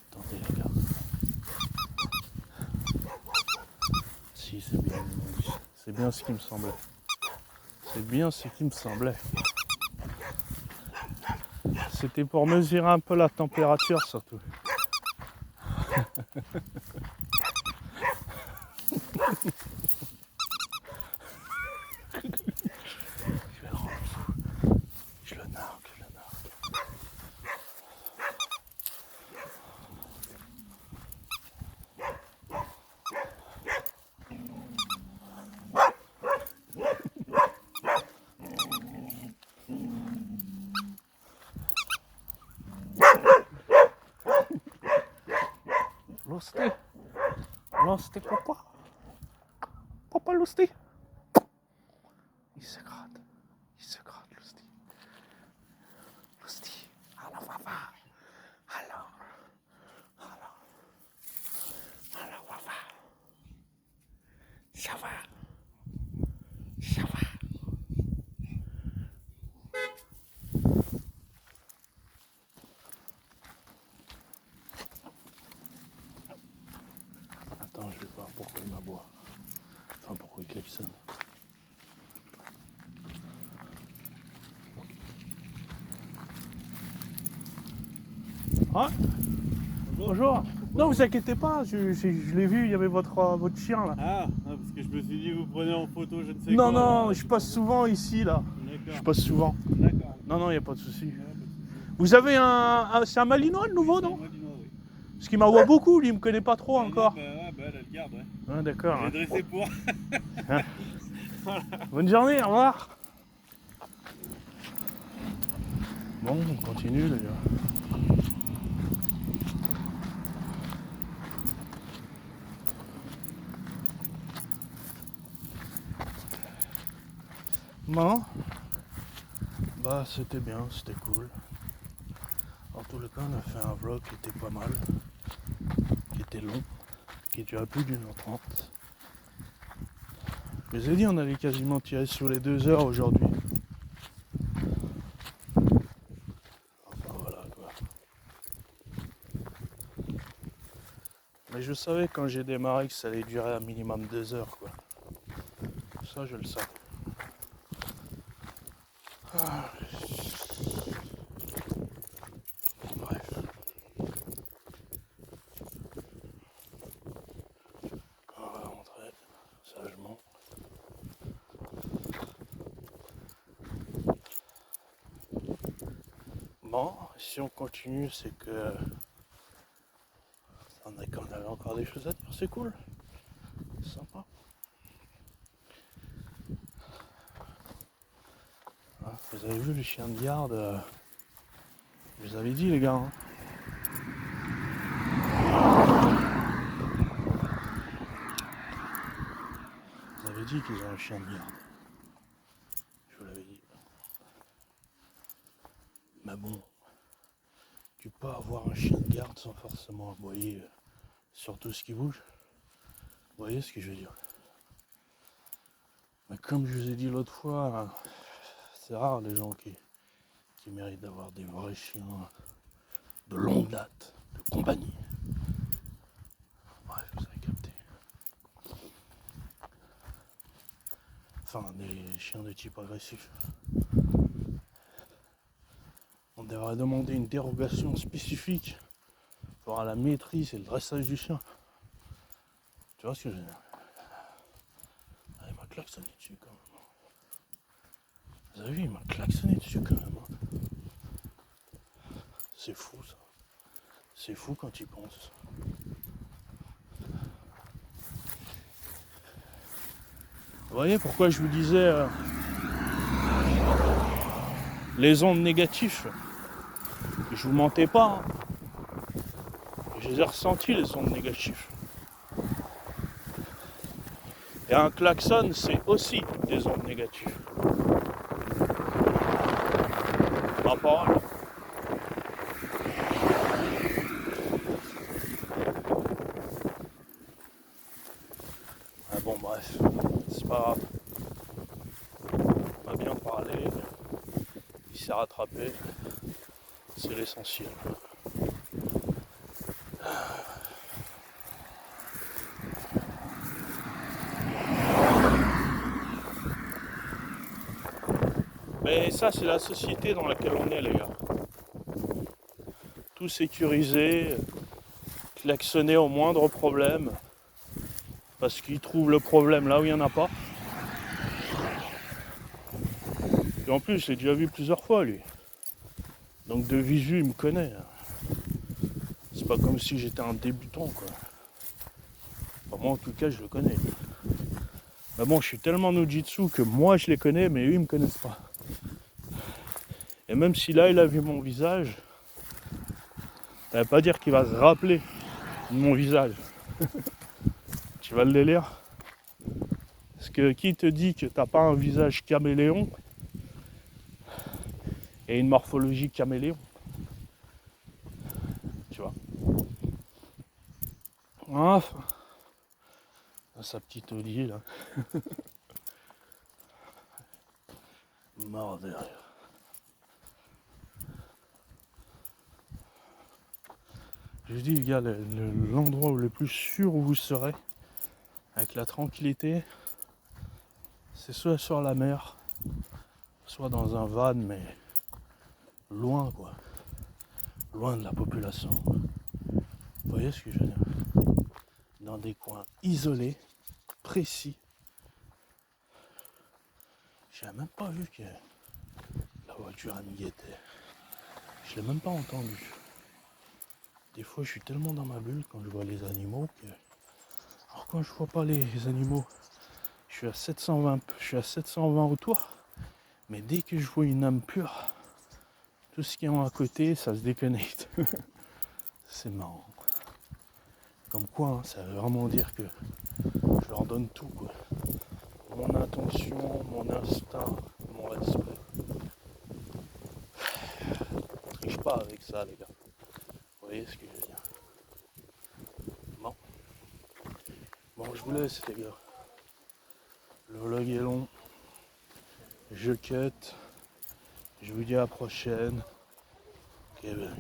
Attendez les gars. Si c'est bien une immondice. C'est bien ce qui me semblait. C'est bien ce qui me semblait. C'était pour mesurer un peu la température surtout. Je le nargue. Lustig. Lustig, Papa. Papa, lustig. Il se gratte. Il se gratte, lustig. Lustig. Hallo, Papa. Hallo. Hallo. Hallo, Papa. Ça va. Ça va. Attends, je vais voir pourquoi il m'aboie. Enfin, pourquoi il klaxonne. Ah, bonjour. Non, vous inquiétez pas, je l'ai vu, il y avait votre chien là. Ah, parce que je me suis dit, vous prenez en photo, je ne sais Non, quoi. non, là, je passe souvent ici là. Je D'accord. passe souvent. D'accord. Non, non, il n'y a pas de souci. Vous avez c'est un Malinois le nouveau, non? Moi, dis-moi, oui. Parce qu'il m'envoie beaucoup, lui, il me connaît pas trop encore. Bah, ouais, bah, elle le garde, ouais. Ah, d'accord. Elle est dressée pour. Bonne journée, au revoir. Bon, on continue les gars. Bon, bah c'était bien, c'était cool. En tous les cas, on a fait un vlog qui était pas mal, qui était long, qui durait plus d'1h30. Je vous ai dit, on allait quasiment tirer sur les 2 heures aujourd'hui. Enfin voilà quoi. Mais je savais quand j'ai démarré que ça allait durer un minimum 2 heures quoi. Ça je le savais. Ah. Bref. On va rentrer sagement. Bon, si on continue, c'est que on a quand même encore des choses à dire, c'est cool. C'est sympa. Ah, vous avez vu les chiens de garde, je vous avais dit les gars. Hein. Vous avez dit qu'ils ont un chien de garde. Je vous l'avais dit. Mais bon, tu peux avoir un chien de garde sans forcément aboyer sur tout ce qui bouge. Vous voyez ce que je veux dire? Mais comme je vous ai dit l'autre fois, c'est rare les gens qui méritent d'avoir des vrais chiens de longue date, de compagnie. Bref, vous avez capté. Enfin, des chiens de type agressif. On devrait demander une dérogation spécifique pour la maîtrise et le dressage du chien. Tu vois ce que je veux dire? Ah, il m'a klaxonné dessus quand même. Vous avez vu, il m'a klaxonné dessus quand même. C'est fou ça. C'est fou quand il pense. Vous voyez pourquoi je vous disais les ondes négatives. Je vous mentais pas. Hein. Je les ai ressentis les ondes négatives. Et un klaxon, c'est aussi des ondes négatives. Ma parole. Ah bon, bref, c'est pas grave. On a bien parlé. Il s'est rattrapé. C'est l'essentiel. Mais ça, c'est la société dans laquelle on est, les gars. Tout sécurisé, klaxonner au moindre problème, parce qu'ils trouvent le problème là où il n'y en a pas. Et en plus, je l'ai déjà vu plusieurs fois, lui. Donc de visu, il me connaît. C'est pas comme si j'étais un débutant, quoi. Enfin, moi, en tout cas, je le connais. Mais bon, je suis tellement no-jitsu que moi, je les connais, mais eux, ils me connaissent pas. Et même si là, il a vu mon visage, ça veut pas dire qu'il va se rappeler de mon visage. Tu vas le délire? Parce que qui te dit que t'as pas un visage caméléon et une morphologie caméléon? Tu vois? Enfin, sa petite Olivier là. Mort de rire. Je dis, les gars, l'endroit le plus sûr où vous serez, avec la tranquillité, c'est soit sur la mer, soit dans un van, mais loin, quoi. Loin de la population. Vous voyez ce que je veux dire? Dans des coins isolés, précis. J'ai même pas vu que la voiture amie était. Je l'ai même pas entendu. Des fois, je suis tellement dans ma bulle quand je vois les animaux que... Alors quand je vois pas les animaux, je suis à 720 autour. Mais dès que je vois une âme pure, tout ce qui est à côté, ça se déconnecte. C'est marrant. Comme quoi, hein, ça veut vraiment dire que je leur donne tout, quoi. Mon attention, mon instinct, mon respect. Je triche pas avec ça, les gars. Vous voyez ce que je veux dire? Bon. Bon, je vous laisse, les gars. Le vlog est long. Je cut. Je vous dis à la prochaine. Kevin.